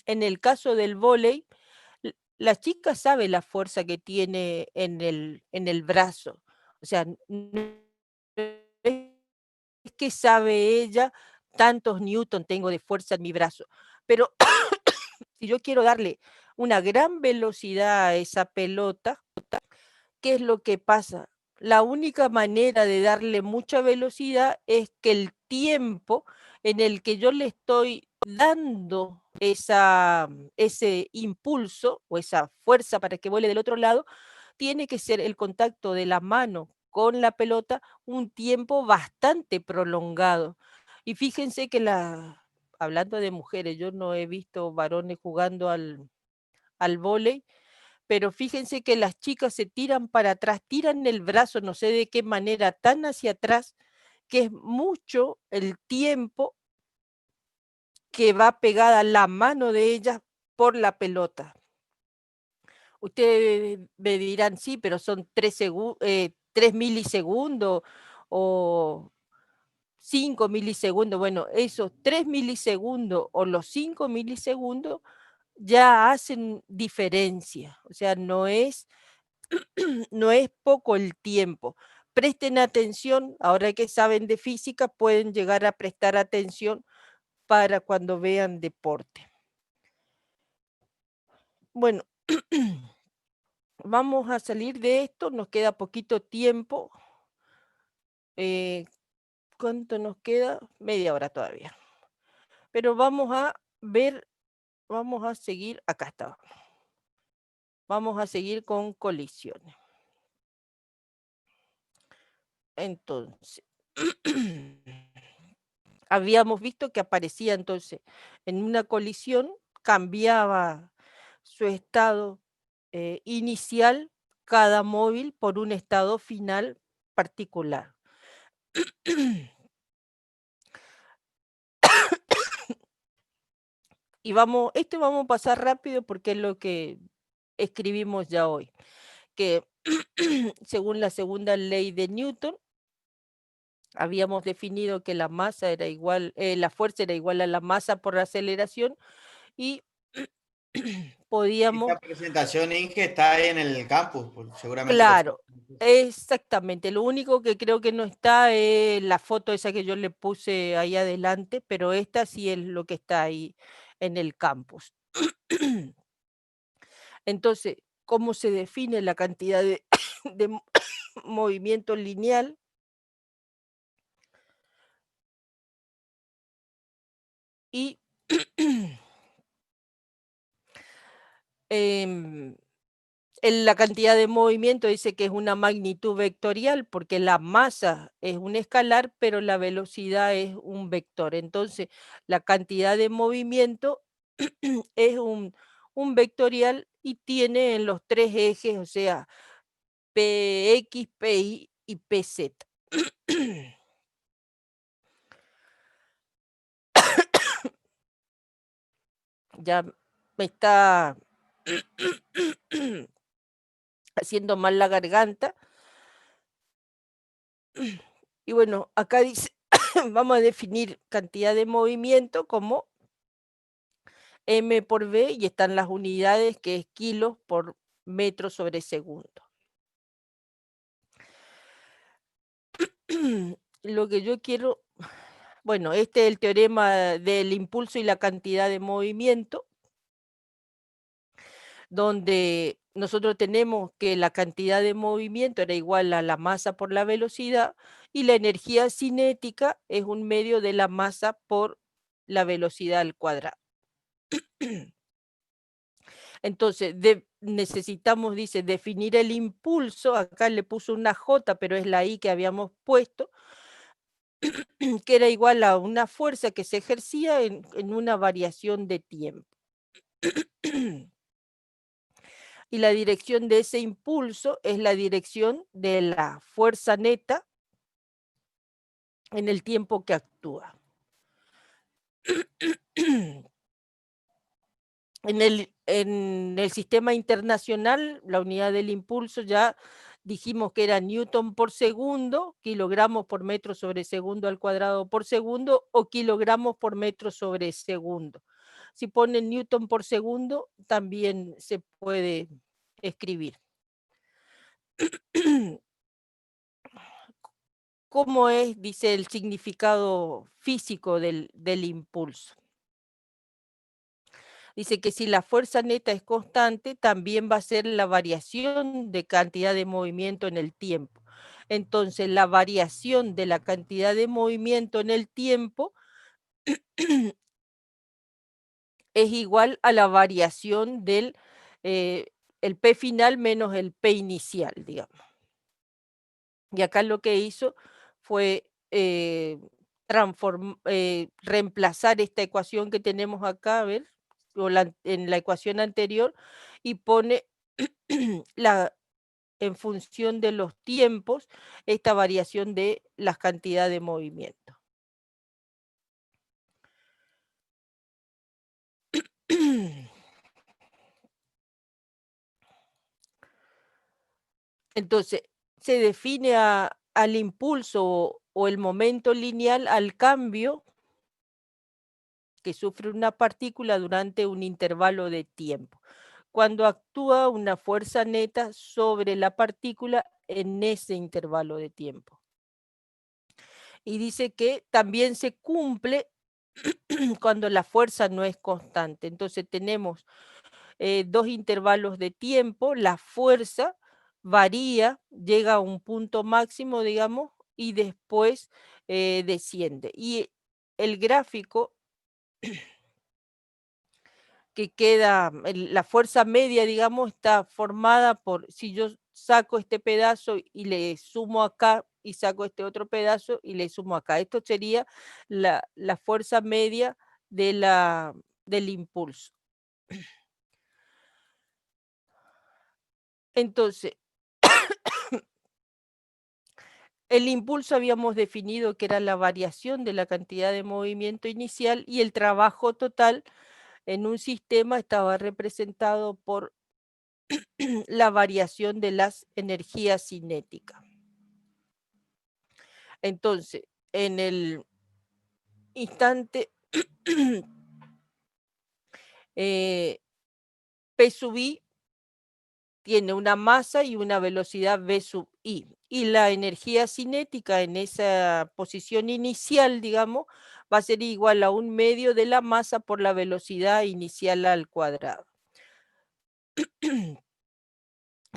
en el caso del vóley, la chica sabe la fuerza que tiene en el brazo. O sea, no es que sabe ella tantos newton tengo de fuerza en mi brazo, pero si yo quiero darle una gran velocidad a esa pelota, ¿qué es lo que pasa? La única manera de darle mucha velocidad es que el tiempo en el que yo le estoy dando ese impulso o esa fuerza para que vuele del otro lado, tiene que ser el contacto de la mano con la pelota un tiempo bastante prolongado. Y fíjense que hablando de mujeres, yo no he visto varones jugando al vóley, pero fíjense que las chicas se tiran para atrás, tiran el brazo, no sé de qué manera, tan hacia atrás, que es mucho el tiempo que va pegada la mano de ellas por la pelota. Ustedes me dirán, sí, pero son 3 milisegundos o 5 milisegundos. Bueno, esos 3 milisegundos o los 5 milisegundos ya hacen diferencia. O sea, no es poco el tiempo. Presten atención, ahora que saben de física, pueden llegar a prestar atención para cuando vean deporte. Bueno, vamos a salir de esto, nos queda poquito tiempo. ¿Cuánto nos queda? Media hora todavía. Pero vamos a ver, vamos a seguir, acá está. Vamos a seguir con colisiones. Entonces, habíamos visto que aparecía entonces en una colisión, cambiaba su estado inicial cada móvil por un estado final particular. Y vamos a pasar rápido porque es lo que escribimos ya hoy, que según la segunda ley de Newton, habíamos definido que la masa era igual, la fuerza era igual a la masa por la aceleración y podíamos... Esta presentación, Inge, está ahí en el campus, seguramente. Claro, exactamente. Lo único que creo que no está es la foto esa que yo le puse ahí adelante, pero esta sí es lo que está ahí en el campus. Entonces, ¿cómo se define la cantidad de movimiento lineal? Y la cantidad de movimiento dice que es una magnitud vectorial porque la masa es un escalar, pero la velocidad es un vector. Entonces, la cantidad de movimiento es un vectorial y tiene en los 3 ejes, o sea, PX, PY y PZ. Ya me está haciendo mal la garganta. Y bueno, acá dice, vamos a definir cantidad de movimiento como M por V y están las unidades que es kilos por metro sobre segundo. Lo que yo quiero, bueno, este es el teorema del impulso y la cantidad de movimiento, donde nosotros tenemos que la cantidad de movimiento era igual a la masa por la velocidad y la energía cinética es un medio de la masa por la velocidad al cuadrado. Entonces, necesitamos, dice, definir el impulso, acá le puso una J, pero es la I que habíamos puesto, que era igual a una fuerza que se ejercía en una variación de tiempo. Y la dirección de ese impulso es la dirección de la fuerza neta en el tiempo que actúa. En el sistema internacional, la unidad del impulso ya dijimos que era newton por segundo, kilogramos por metro sobre segundo al cuadrado por segundo o kilogramos por metro sobre segundo. Si ponen newton por segundo, también se puede escribir. ¿Cómo es, dice, el significado físico del impulso? Dice que si la fuerza neta es constante, también va a ser la variación de cantidad de movimiento en el tiempo. Entonces, la variación de la cantidad de movimiento en el tiempo es igual a la variación del el P final menos el P inicial, digamos. Y acá lo que hizo fue reemplazar esta ecuación que tenemos acá, a ver, en la ecuación anterior, y pone en función de los tiempos, esta variación de las cantidades de movimiento. Entonces, se define al impulso o el momento lineal al cambio que sufre una partícula durante un intervalo de tiempo, cuando actúa una fuerza neta sobre la partícula en ese intervalo de tiempo. Y dice que también se cumple cuando la fuerza no es constante. Entonces tenemos dos intervalos de tiempo, la fuerza varía, llega a un punto máximo, digamos, y después desciende. Y el gráfico que queda, la fuerza media, digamos, está formada por, si yo saco este pedazo y le sumo acá, y saco este otro pedazo y le sumo acá. Esto sería la fuerza media del impulso. Entonces, el impulso habíamos definido que era la variación de la cantidad de movimiento inicial y el trabajo total en un sistema estaba representado por la variación de las energías cinéticas. Entonces, en el instante P sub I tiene una masa y una velocidad V sub I. Y la energía cinética en esa posición inicial, digamos, va a ser igual a 1/2 de la masa por la velocidad inicial al cuadrado.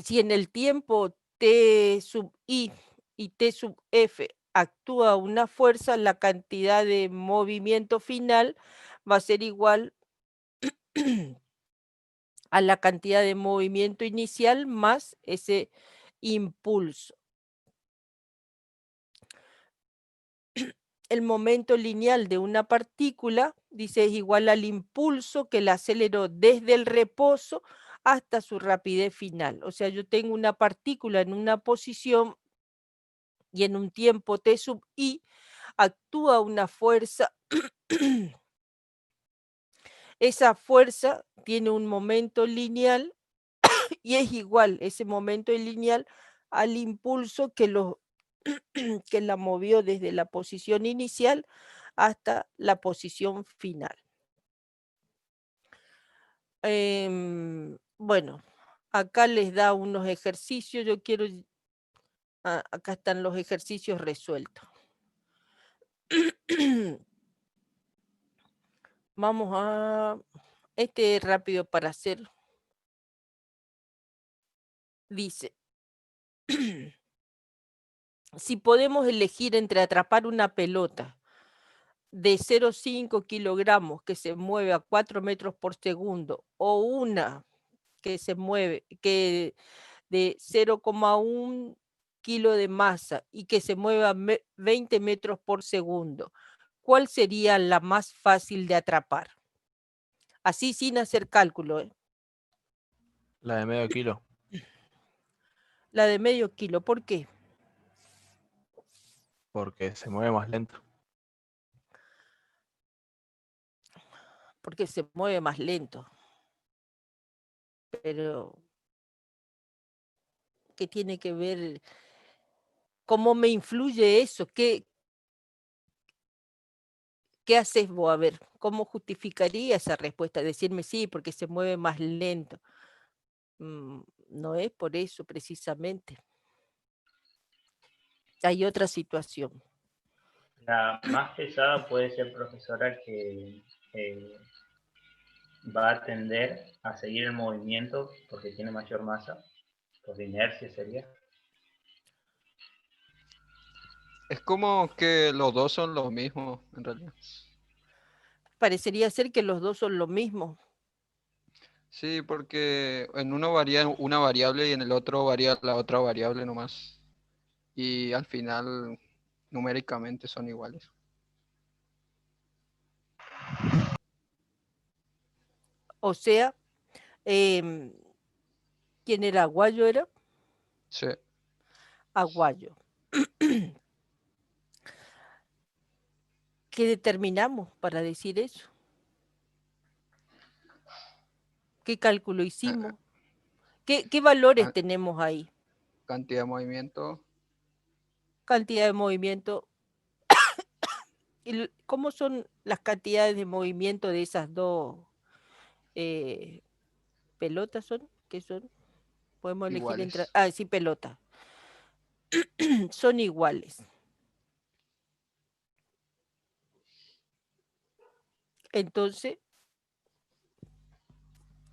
Si en el tiempo T sub I y T sub F actúa una fuerza, la cantidad de movimiento final va a ser igual a la cantidad de movimiento inicial más ese impulso. El momento lineal de una partícula, dice, es igual al impulso que la aceleró desde el reposo hasta su rapidez final. O sea, yo tengo una partícula en una posición y en un tiempo T sub I actúa una fuerza. Esa fuerza tiene un momento lineal y es igual ese momento lineal al impulso que que la movió desde la posición inicial hasta la posición final. Bueno, acá les da unos ejercicios, yo quiero, acá están los ejercicios resueltos. Vamos a, este es rápido para hacer. Dice, si podemos elegir entre atrapar una pelota de 0,5 kilogramos que se mueve a 4 metros por segundo o una que se mueve de 0,1 kilo de masa y que se mueva 20 metros por segundo, ¿cuál sería la más fácil de atrapar? Así sin hacer cálculo. La de medio kilo. La de medio kilo, ¿por qué? Porque se mueve más lento. Porque se mueve más lento. Pero, ¿qué tiene que ver? ¿Cómo me influye eso? ¿Qué haces vos? A ver, ¿cómo justificaría esa respuesta? Decirme sí, porque se mueve más lento. No es por eso precisamente. Hay otra situación. La más pesada puede ser, profesora, que va a tender a seguir el movimiento porque tiene mayor masa, por inercia sería. Es como que los dos son lo mismo, en realidad. Parecería ser que los dos son lo mismo. Sí, porque en uno varía una variable y en el otro varía la otra variable nomás. Y al final numéricamente son iguales. O sea, ¿quién era? ¿Aguayo era? Sí. Aguayo. ¿Qué determinamos para decir eso? ¿Qué cálculo hicimos? ¿Qué valores Ca- tenemos ahí? Cantidad de movimiento. Cantidad de movimiento. ¿Cómo son las cantidades de movimiento de esas dos pelotas? ¿Qué son? Podemos elegir entre... Iguales. Ah, sí, pelota. Son iguales. Entonces,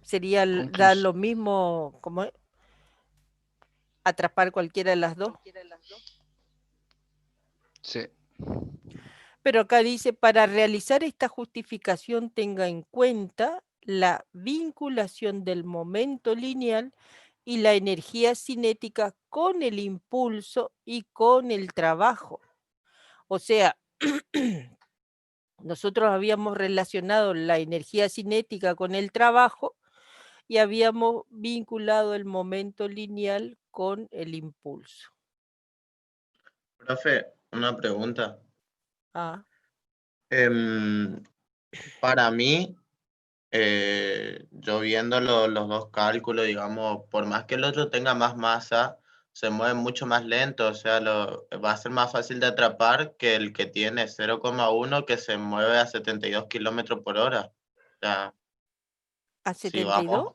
sería dar lo mismo, como atrapar cualquiera de las dos. Sí. Pero acá dice, para realizar esta justificación tenga en cuenta la vinculación del momento lineal y la energía cinética con el impulso y con el trabajo. O sea, nosotros habíamos relacionado la energía cinética con el trabajo y habíamos vinculado el momento lineal con el impulso. Profe, una pregunta. Ah, Para mí, yo viendo los dos cálculos, digamos, por más que el otro tenga más masa, se mueve mucho más lento, o sea, va a ser más fácil de atrapar que el que tiene 0,1 que se mueve a 72 kilómetros por hora. O sea, ¿a si 72? vamos,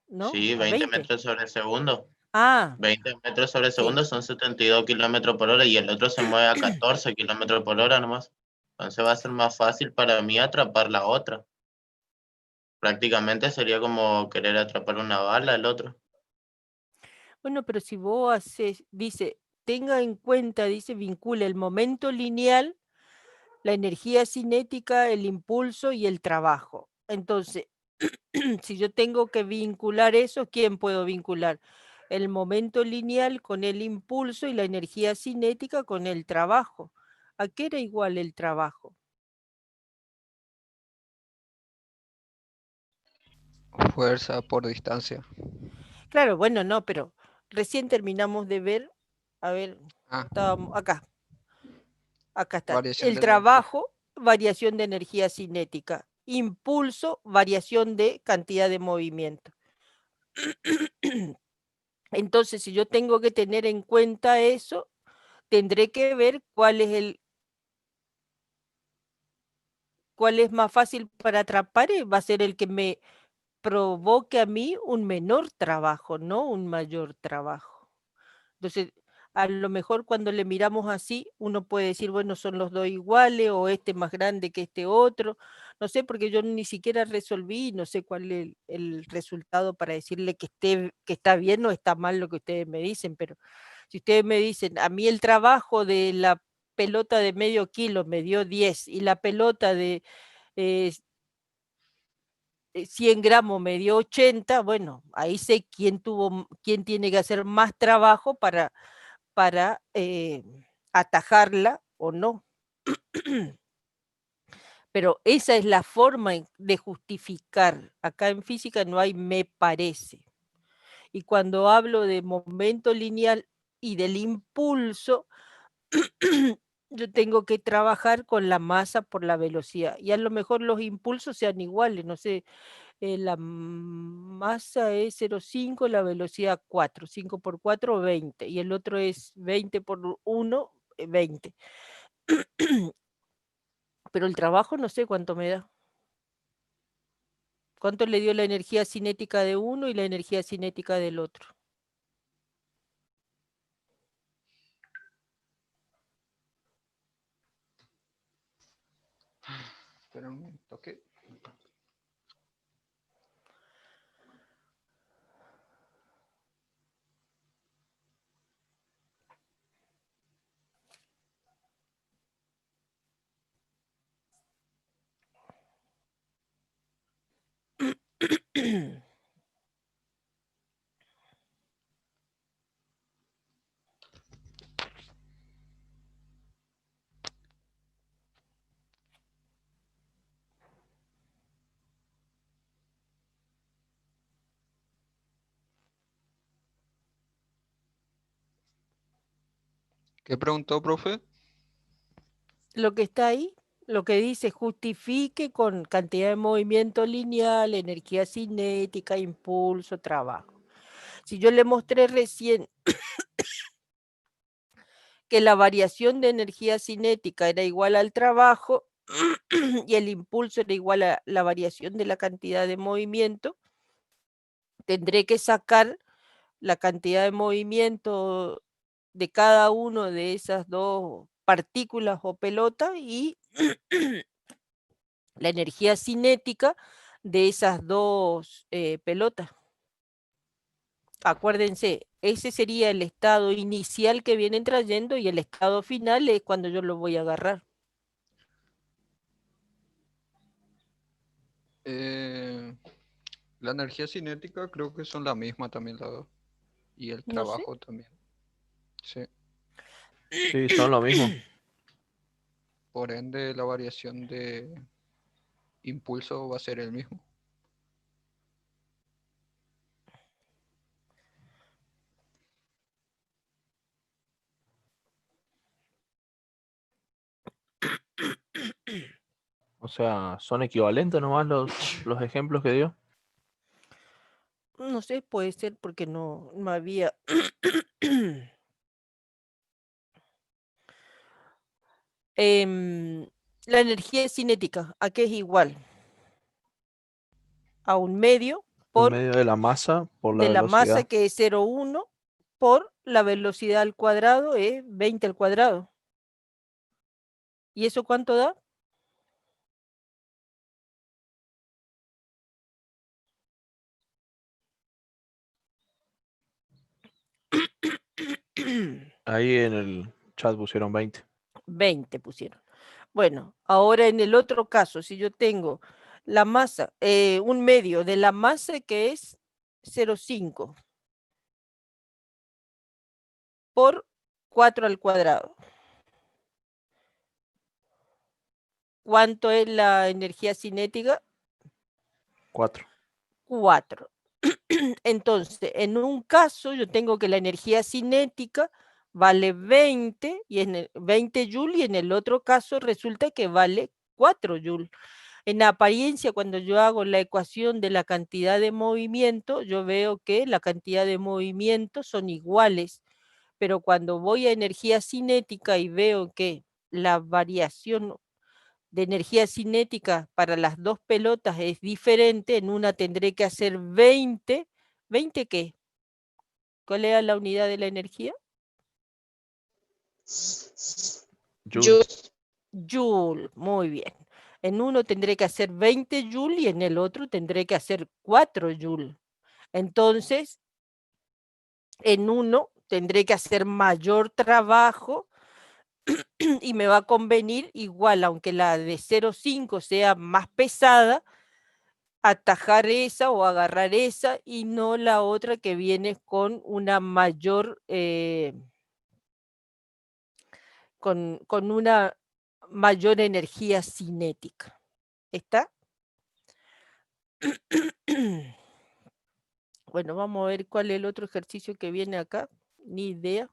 ¿No? sí, ¿A 20 20? metros sobre segundo. Ah, 20 metros sobre sí. segundo son 72 kilómetros por hora y el otro se mueve a 14 kilómetros por hora nomás. Entonces va a ser más fácil para mí atrapar la otra. Prácticamente sería como querer atrapar una bala el otro. Bueno, pero si vos haces, dice, tenga en cuenta, dice, vincula el momento lineal, la energía cinética, el impulso y el trabajo. Entonces, si yo tengo que vincular eso, ¿quién puedo vincular? El momento lineal con el impulso y la energía cinética con el trabajo. ¿A qué era igual el trabajo? Fuerza por distancia. Claro, bueno, no, pero recién terminamos de ver, a ver, estábamos acá está. Variación El de energía. trabajo, variación de energía cinética. Impulso, variación de cantidad de movimiento. Entonces, si yo tengo que tener en cuenta eso, tendré que ver cuál es más fácil para atrapar, va a ser el que me provoque a mí un menor trabajo, no un mayor trabajo. Entonces, a lo mejor cuando le miramos así, uno puede decir, bueno, son los dos iguales o este más grande que este otro. No sé, porque yo ni siquiera resolví, no sé cuál es el resultado para decirle que está bien o está mal lo que ustedes me dicen, pero si ustedes me dicen, a mí el trabajo de la pelota de medio kilo me dio 10 y la pelota de 100 gramos me dio 80, bueno, ahí sé quién tiene que hacer más trabajo para atajarla o no. Pero esa es la forma de justificar. Acá en física no hay me parece. Y cuando hablo de momento lineal y del impulso, yo tengo que trabajar con la masa por la velocidad. Y a lo mejor los impulsos sean iguales, no sé, la masa es 0,5, la velocidad 4, 5 por 4, 20, y el otro es 20 por 1, 20. Pero el trabajo no sé cuánto me da. ¿Cuánto le dio la energía cinética de uno y la energía cinética del otro? Espera un toque. ¿Qué preguntó, profe? Lo que está ahí, lo que dice justifique con cantidad de movimiento lineal, energía cinética, impulso, trabajo. Si yo le mostré recién que la variación de energía cinética era igual al trabajo y el impulso era igual a la variación de la cantidad de movimiento, tendré que sacar la cantidad de movimiento de cada uno de esas dos partículas o pelotas y la energía cinética de esas dos pelotas. Acuérdense, ese sería el estado inicial que vienen trayendo y el estado final es cuando yo lo voy a agarrar. La energía cinética creo que son la misma también las dos. Y el No sé. trabajo también. Sí. Sí, son lo mismo. Por ende, la variación de impulso va a ser el mismo. O sea, ¿son equivalentes nomás los ejemplos que dio? No sé, puede ser porque no había... la energía cinética, ¿a qué es igual? A un medio Un por medio de la masa por la de la masa velocidad. que es 0,1 por la velocidad al cuadrado es 20 al cuadrado. ¿Y eso cuánto da? Ahí en el chat pusieron 20. 20 pusieron. Bueno, ahora en el otro caso, si yo tengo la masa, un medio de la masa que es 0,5 por 4 al cuadrado. ¿Cuánto es la energía cinética? 4. 4. Entonces, en un caso yo tengo que la energía cinética vale 20, y en el 20 joules, y en el otro caso resulta que vale 4 joules. En apariencia, cuando yo hago la ecuación de la cantidad de movimiento, yo veo que la cantidad de movimientos son iguales, pero cuando voy a energía cinética y veo que la variación de energía cinética para las dos pelotas es diferente, en una tendré que hacer 20, ¿20 qué? ¿Cuál era la unidad de la energía? Joule. Joule, muy bien. En uno tendré que hacer 20 joules y en el otro tendré que hacer 4 joules. Entonces, en uno tendré que hacer mayor trabajo y me va a convenir igual, aunque la de 0,5 sea más pesada, atajar esa o agarrar esa y no la otra que viene con una mayor, con una mayor energía cinética. ¿Está? Bueno, vamos a ver cuál es el otro ejercicio que viene acá. Ni idea.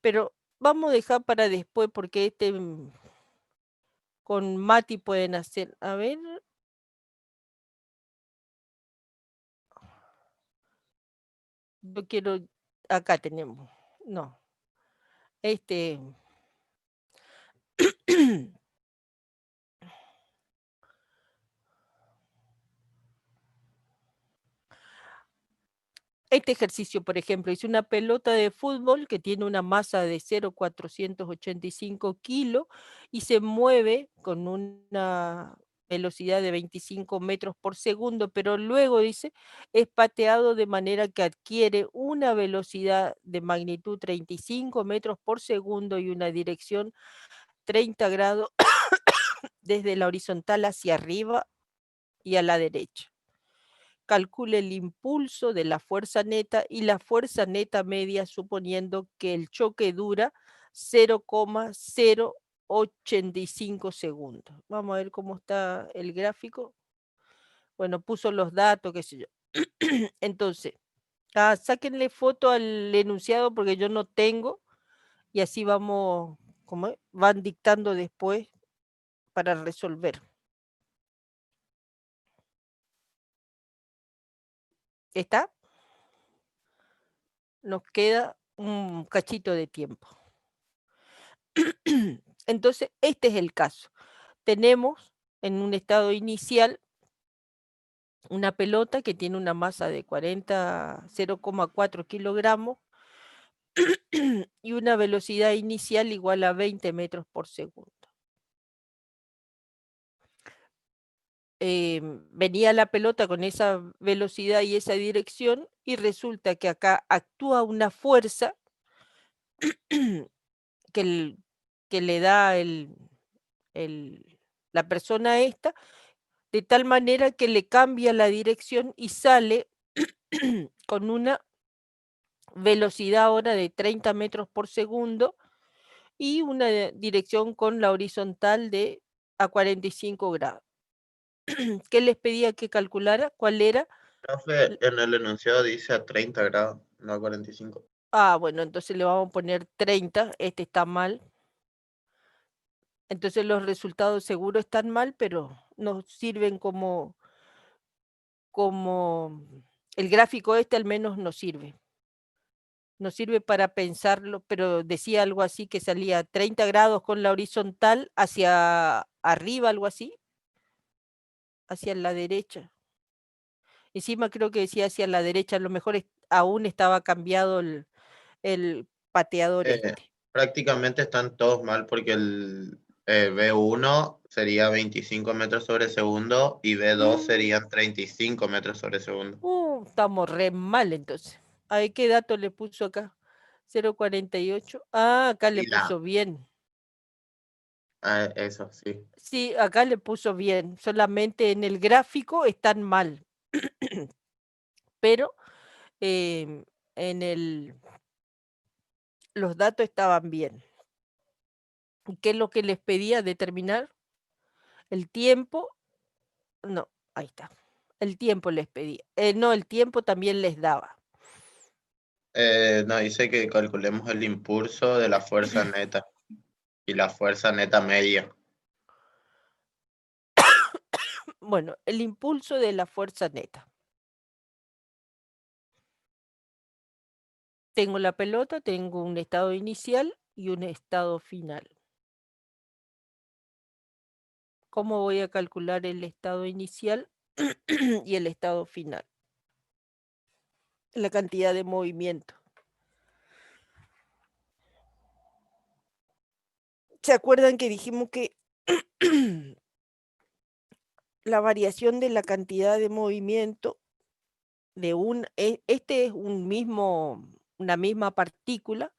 Pero vamos a dejar para después porque este con Mati pueden hacer. A ver. Yo quiero. Acá tenemos. No. Este. Este ejercicio, por ejemplo, es una pelota de fútbol que tiene una masa de 0,485 kilos y se mueve con una velocidad de 25 metros por segundo, pero luego, dice, es pateado de manera que adquiere una velocidad de magnitud 35 metros por segundo y una dirección 30 grados desde la horizontal hacia arriba y a la derecha. calcule el impulso de la fuerza neta y la fuerza neta media suponiendo que el choque dura 0,085 segundos. Vamos a ver cómo está el gráfico. Bueno, puso los datos, qué sé yo. Entonces, sáquenle foto al enunciado porque yo no tengo y así vamos, van dictando después para resolver. ¿Está? Nos queda un cachito de tiempo. Entonces, este es el caso. Tenemos en un estado inicial una pelota que tiene una masa de 0,4 kilogramos y una velocidad inicial igual a 20 metros por segundo. Venía la pelota con esa velocidad y esa dirección y resulta que acá actúa una fuerza que le da la persona esta, de tal manera que le cambia la dirección y sale con una velocidad ahora de 30 metros por segundo y una dirección con la horizontal de a 45 grados. ¿Qué les pedía que calculara? ¿Cuál era? Profe, en el enunciado dice a 30 grados, no a 45. Bueno, entonces le vamos a poner 30, este está mal. Entonces los resultados seguro están mal, pero nos sirven como el gráfico este al menos nos sirve. Nos sirve para pensarlo, pero decía algo así que salía 30 grados con la horizontal hacia arriba, algo así, hacia la derecha. Encima creo que decía hacia la derecha, a lo mejor aún estaba cambiado el pateador este. Prácticamente están todos mal porque el B1 sería 25 metros sobre segundo y B2 serían 35 metros sobre segundo. Estamos re mal entonces. A ver qué dato le puso acá. 0,48. Acá le puso bien. Eso, sí. Sí, acá le puso bien. Solamente en el gráfico están mal. Pero los datos estaban bien. ¿Y qué es lo que les pedía determinar? El tiempo. No, ahí está. El tiempo les pedía. No, el tiempo también les daba. No, dice que calculemos el impulso de la fuerza neta y la fuerza neta media. Bueno, el impulso de la fuerza neta. Tengo la pelota, tengo un estado inicial y un estado final. ¿Cómo voy a calcular el estado inicial y el estado final? La cantidad de movimiento. ¿Se acuerdan que dijimos que la variación de la cantidad de movimiento de este es una misma partícula,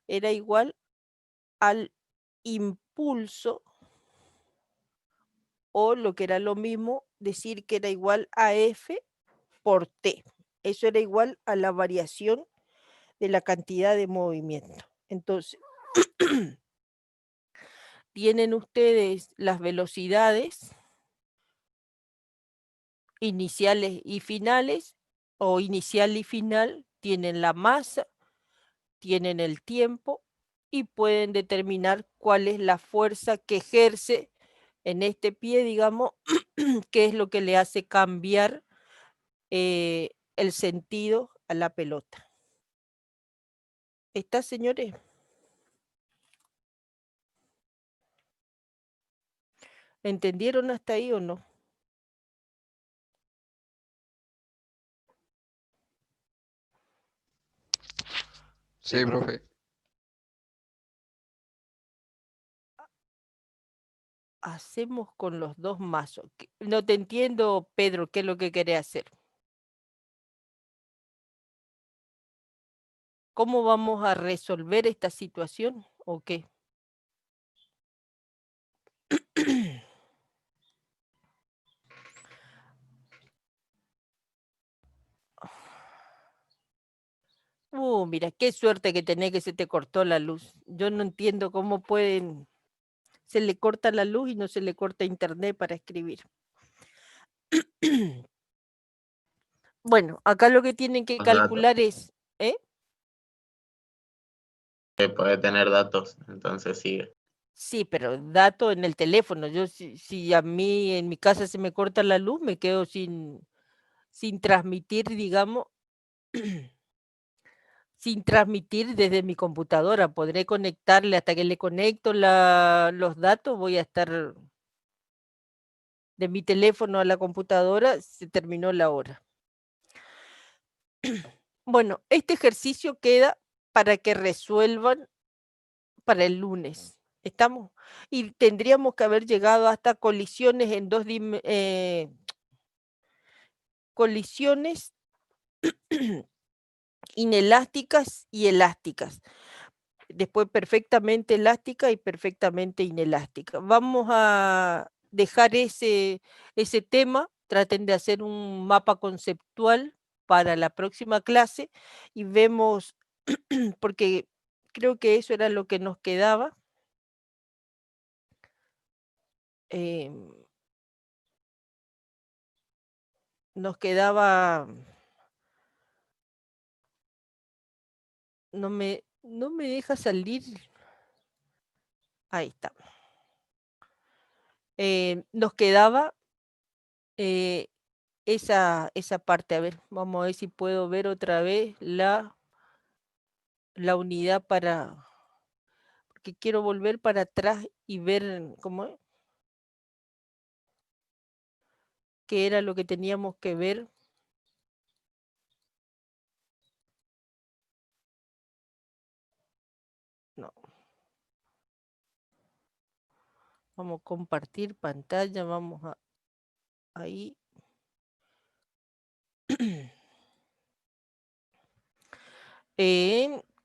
era igual al impulso, o lo que era lo mismo, decir que era igual a F por T. Eso era igual a la variación de la cantidad de movimiento. Entonces, tienen ustedes las velocidades iniciales y finales, o inicial y final, tienen la masa, tienen el tiempo y pueden determinar cuál es la fuerza que ejerce en este pie, digamos, qué es lo que le hace cambiar el sentido a la pelota. ¿Está, señores? ¿Entendieron hasta ahí o no? Sí, profe. Hacemos con los dos mazos. No te entiendo, Pedro, ¿qué es lo que querés hacer? ¿Cómo vamos a resolver esta situación o qué? Mira, qué suerte que tenés que se te cortó la luz. Yo no entiendo cómo pueden... Se le corta la luz y no se le corta internet para escribir. Bueno, acá lo que tienen que Los datos. calcular es... ¿eh? Que puede tener datos, entonces sigue. Sí, pero dato en el teléfono. Yo si a mí en mi casa se me corta la luz, me quedo sin transmitir, digamos, sin transmitir desde mi computadora. Podré conectarle hasta que le conecto los datos, voy a estar de mi teléfono a la computadora, se terminó la hora. Bueno, este ejercicio queda para que resuelvan para el lunes. ¿Estamos? Y tendríamos que haber llegado hasta colisiones en colisiones inelásticas y elásticas. Después perfectamente elástica y perfectamente inelástica. Vamos a dejar ese tema, traten de hacer un mapa conceptual para la próxima clase y vemos, porque creo que eso era lo que nos quedaba. Nos quedaba... No me deja salir. Ahí está. Nos quedaba esa parte. A ver, vamos a ver si puedo ver otra vez la unidad para... Porque quiero volver para atrás y ver cómo es. ¿Qué era lo que teníamos que ver? No. Vamos a compartir pantalla, vamos a... Ahí.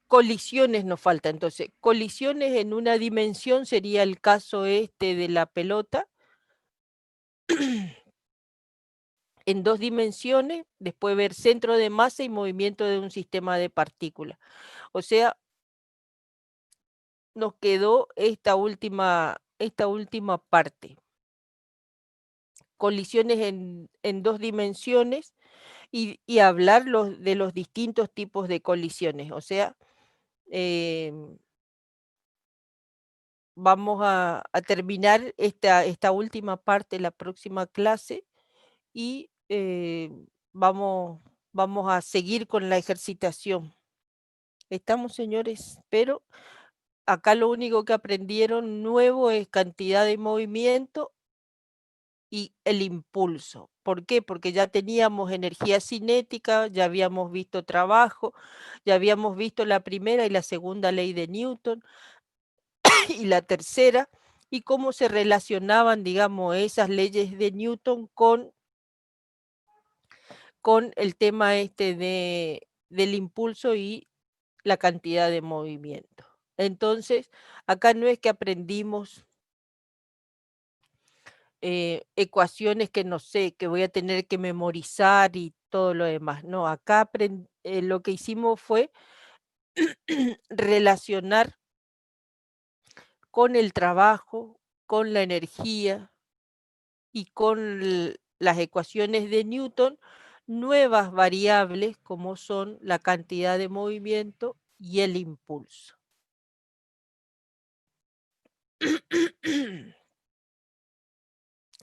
Colisiones nos falta, entonces, colisiones en una dimensión sería el caso este de la pelota. En 2 dimensiones, después ver centro de masa y movimiento de un sistema de partículas. O sea, nos quedó esta última parte. Colisiones en 2 dimensiones y hablar de los distintos tipos de colisiones. O sea, vamos a terminar esta última parte la próxima clase y vamos a seguir con la ejercitación. ¿Estamos, señores? Pero acá lo único que aprendieron nuevo es cantidad de movimiento y el impulso. ¿Por qué? Porque ya teníamos energía cinética, ya habíamos visto trabajo, ya habíamos visto la primera y la segunda ley de Newton y la tercera, y cómo se relacionaban, digamos, esas leyes de Newton con el tema del impulso y la cantidad de movimiento. Entonces, acá no es que aprendimos ecuaciones que no sé, que voy a tener que memorizar y todo lo demás. No, acá lo que hicimos fue relacionar con el trabajo, con la energía y con las ecuaciones de Newton, nuevas variables como son la cantidad de movimiento y el impulso.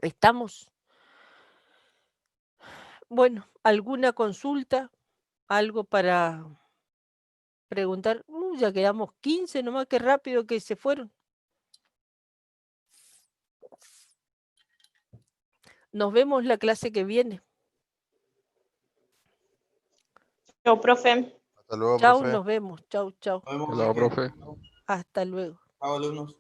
¿Estamos? Bueno, ¿alguna consulta? ¿Algo para preguntar? Ya quedamos 15 nomás, qué rápido que se fueron. Nos vemos la clase que viene. Chao, profe. Hasta luego, Chao, profe. nos vemos. Chau, chau. Nos vemos, Hola, profe. profe. Hasta luego. Chao, alumnos.